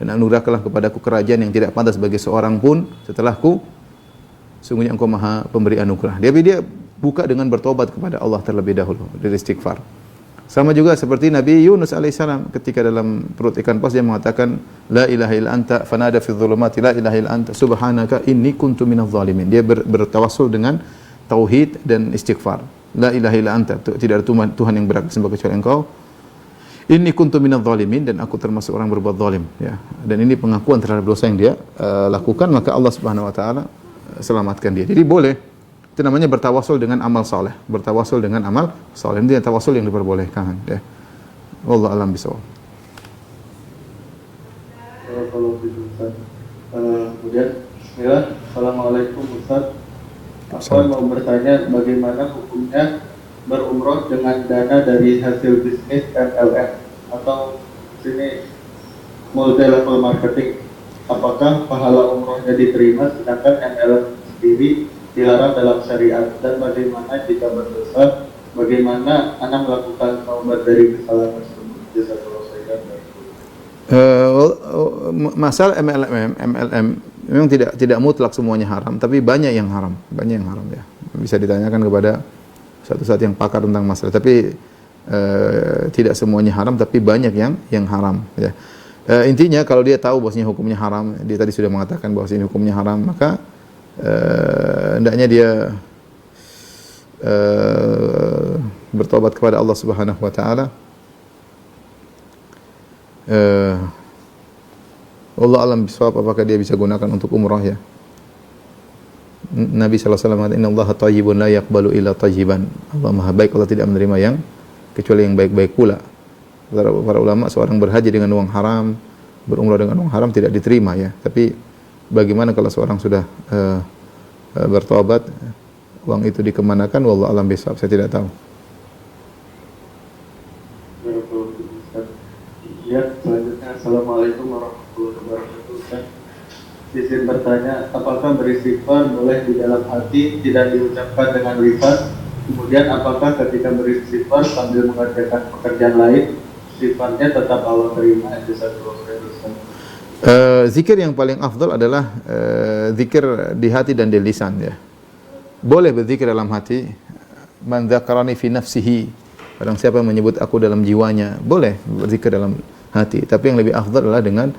dan anugerahkanlah kepadaku kerajaan yang tidak pantas bagi seorang pun setelahku. Sungguhnya Engkau Maha Pemberi anugerah. Dia buka dengan bertobat kepada Allah terlebih dahulu dari istighfar. Sama juga seperti Nabi Yunus alaihissalam ketika dalam perut ikan paus dia mengatakan la ilaha illa anta fanada fi dhulumati la ilaha illa anta subhanaka inni kuntu minadh dhalimin. Dia bertawassul dengan tauhid dan istighfar. La ilaha illa anta, tidak ada Tuhan yang berhak disembah kecuali Engkau. Inni kuntu minadh dhalimin, dan aku termasuk orang berbuat zalim, ya. Dan ini pengakuan terhadap dosa yang dia lakukan, maka Allah Subhanahu wa taala selamatkan dia. Jadi boleh, itu namanya bertawassul dengan amal saleh, bertawassul dengan amal saleh. Ini tawassul yang diperbolehkan, ya. Wallahu a'lam bishawab. Kemudian bismillah, assalamualaikum Ustaz. Aku mau bertanya bagaimana hukumnya berumroh dengan dana dari hasil bisnis MLM atau sini multi level marketing. Apakah pahala umrohnya diterima sedangkan MLM sendiri dilarang dalam syariat, dan bagaimana jika berdosa, bagaimana anak melakukan taubat dari kesalahan tersebut? Jazakallahu khairan. Masalah MLM memang tidak mutlak semuanya haram, tapi banyak yang haram, ya. Bisa ditanyakan kepada suatu saat yang pakar tentang masalah, tapi tidak semuanya haram, tapi banyak yang haram, ya. Intinya kalau dia tahu bahwasanya hukumnya haram, dia tadi sudah mengatakan bahwasanya hukumnya haram, maka hendaknya dia bertobat kepada Allah Subhanahu wa taala. Allah alam bisawab, apakah dia bisa gunakan untuk umrah, ya. Nabi sallallahu alaihi wasallam mengatakan innallaha thayyibun la yaqbalu illa thayyiban. Allah Maha baik, Allah tidak menerima yang kecuali yang baik-baik pula. Para ulama, seorang berhaji dengan uang haram, berumrah dengan uang haram tidak diterima, ya. Tapi bagaimana kalau seorang sudah bertobat, uang itu dikemanakan? Wallahu alam bisawab, saya tidak tahu. Ya, selanjutnya assalamualaikum warahmatullahi wabarakatuh. Ustaz, izin bertanya, apakah beristighfar boleh di dalam hati, tidak diucapkan dengan lisan? Kemudian apakah ketika beristighfar sambil mengerjakan pekerjaan lain, sifatnya tetap Allah terima? Zikir yang paling afdal adalah zikir di hati dan di lisan, ya. Boleh berzikir dalam hati, man dzakarani fi nafsihi, barang siapa yang menyebut aku dalam jiwanya, boleh berzikir dalam hati, tapi yang lebih afdal adalah dengan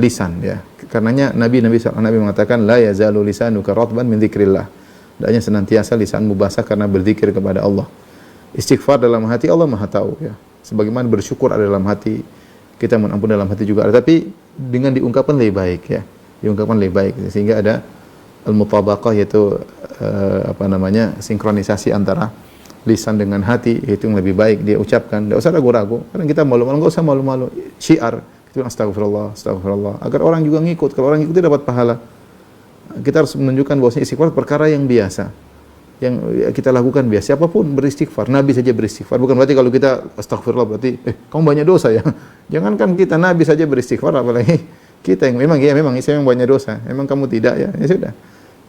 lisan, ya. Karenanya Nabi mengatakan la yazalu lisanuka ratban min dzikrillah. Hendaknya senantiasa lisanmu basah karena berzikir kepada Allah. Istighfar dalam hati Allah Maha tahu, ya. Sebagaimana bersyukur ada dalam hati, kita menampun dalam hati juga ada, tapi dengan diungkapkan lebih baik, ya. Diungkapkan lebih baik, sehingga ada al-mutabaqah, yaitu sinkronisasi antara lisan dengan hati, itu yang lebih baik dia ucapkan. Tidak usah ragu-ragu. Karena kita malu-malu, enggak usah malu-malu. Syiar, itu astagfirullah, astagfirullah. Agar orang juga ngikut. Kalau orang ngikut dapat pahala. Kita harus menunjukkan bahwasanya istighfar perkara yang biasa, yang kita lakukan biasa. Siapapun beristighfar, Nabi saja beristighfar. Bukan berarti kalau kita astagfirullah berarti kamu banyak dosa, ya. Jangankan kita, Nabi saja beristighfar, apalagi kita yang memang saya yang banyak dosa. Memang kamu tidak, ya. Ya sudah.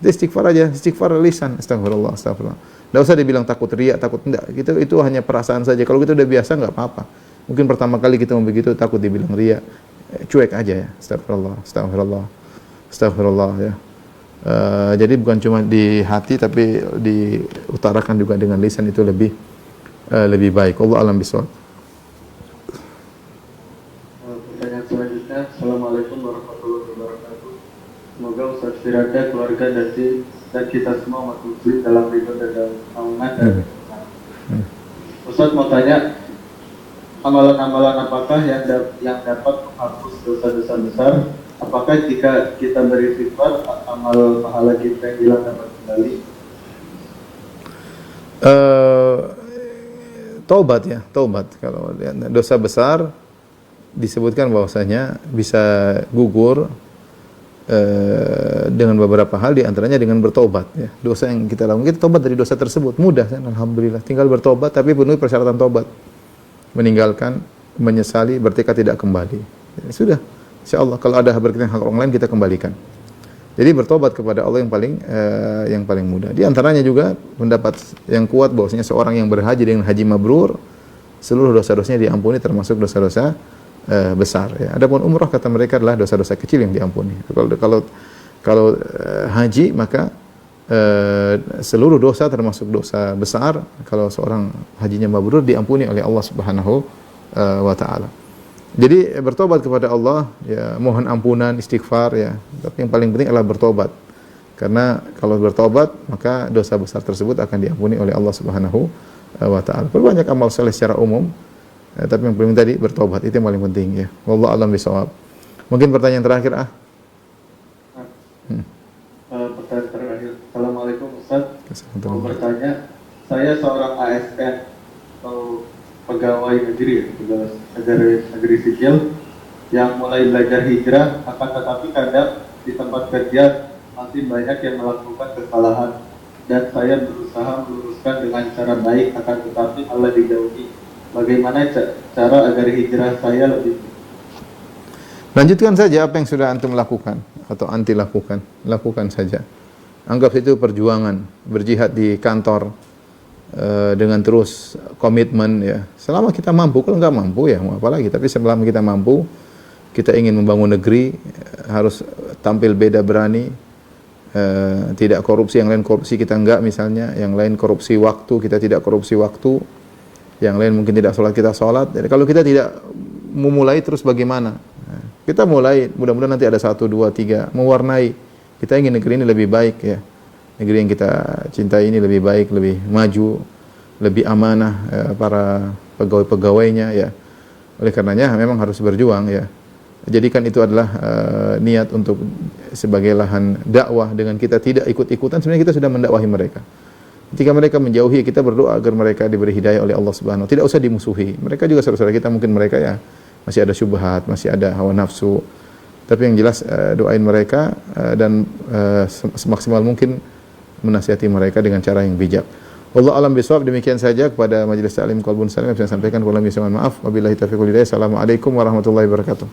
Istighfar aja, istighfar lisan, astagfirullah, astagfirullah. Tidak usah dibilang takut riak, takut enggak. Itu hanya perasaan saja. Kalau kita udah biasa enggak apa-apa. Mungkin pertama kali kita mau begitu takut dibilang riak. Cuek aja, ya. Astagfirullah, astagfirullah, astagfirullah, ya. Jadi bukan cuma di hati tapi diutarakan juga dengan lisan, itu lebih baik. Allah alam bisawab. Pertanyaan selanjutnya, assalamualaikum warahmatullahi wabarakatuh. Semoga Ustaz Firada, keluarga dan kita semua umat muslim dalam ridho dan dalam naungan. Ustaz mau tanya, amalan-amalan apakah yang dapat menghapus dosa-dosa besar? Apakah jika kita beristighfar, amal pahala kita yang hilang dapat kembali? Taubat, ya, taubat. Kalau dosa besar disebutkan bahwasanya bisa gugur dengan beberapa hal, di antaranya dengan bertobat, ya. Dosa yang kita lakukan, kita tobat dari dosa tersebut mudah, kan? Alhamdulillah. Tinggal bertobat, tapi penuhi persyaratan tobat. Meninggalkan, menyesali, bertekad tidak kembali. Ya, sudah. Insyaallah kalau ada berkaitan hak orang lain kita kembalikan. Jadi bertobat kepada Allah yang paling mudah. Di antaranya juga pendapat yang kuat bahwasanya seorang yang berhaji dengan haji mabrur, seluruh dosa-dosanya diampuni, termasuk dosa-dosa besar ya. Adapun umrah kata mereka adalah dosa-dosa kecil yang diampuni. Kalau haji maka seluruh dosa termasuk dosa besar. Kalau seorang hajinya mabrur diampuni oleh Allah Subhanahu wa taala. Jadi bertobat kepada Allah, ya mohon ampunan, istighfar ya. Tapi yang paling penting adalah bertobat. Karena kalau bertobat maka dosa besar tersebut akan diampuni oleh Allah Subhanahu wa taala. Perbanyak amal saleh secara umum. Tapi yang paling tadi bertobat itu yang paling penting ya. Wallahu a'lam bishawab. Mungkin pertanyaan terakhir Pertanyaan terakhir. Assalamualaikum Ustaz. Mau Assalamualaikum. bertanya, saya seorang ASN atau pegawai negeri, pegawai negeri sipil yang mulai belajar hijrah, akan tetapi kadang di tempat kerja masih banyak yang melakukan kesalahan dan saya berusaha meluruskan dengan cara baik, akan tetapi malah dijauhi. Bagaimana cara agar hijrah saya lebih? Lanjutkan saja apa yang sudah antum lakukan atau anti lakukan, lakukan saja. Anggap itu perjuangan, berjihad di kantor dengan terus komitmen ya. Selama kita mampu, kalau nggak mampu ya mau apa lagi. Tapi selama kita mampu, kita ingin membangun negeri, harus tampil beda berani, tidak korupsi, yang lain korupsi kita enggak misalnya, yang lain korupsi waktu, kita tidak korupsi waktu, yang lain mungkin tidak sholat, kita sholat. Jadi kalau kita tidak memulai terus bagaimana? Kita mulai, mudah-mudahan nanti ada 1, 2, 3, mewarnai. Kita ingin negeri ini lebih baik ya. Negeri yang kita cintai ini lebih baik, lebih maju, lebih amanah para pegawai-pegawainya ya. Oleh karenanya memang harus berjuang ya. Jadikan itu adalah niat untuk sebagai lahan dakwah. Dengan kita tidak ikut-ikutan, sebenarnya kita sudah mendakwahi mereka. Ketika mereka menjauhi, kita berdoa agar mereka diberi hidayah oleh Allah Subhanahu wa taala. Tidak usah dimusuhi. Mereka juga saudara-saudara kita, mungkin mereka ya masih ada syubhat, masih ada hawa nafsu. Tapi yang jelas doain mereka dan semaksimal mungkin menasihati mereka dengan cara yang bijak. Wallahu a'lam bishawab. Demikian saja kepada Majelis Ta'lim Qalbun Salim yang saya sampaikan. Wabillahi taufiq wal hidayah. Assalamualaikum warahmatullahi wabarakatuh.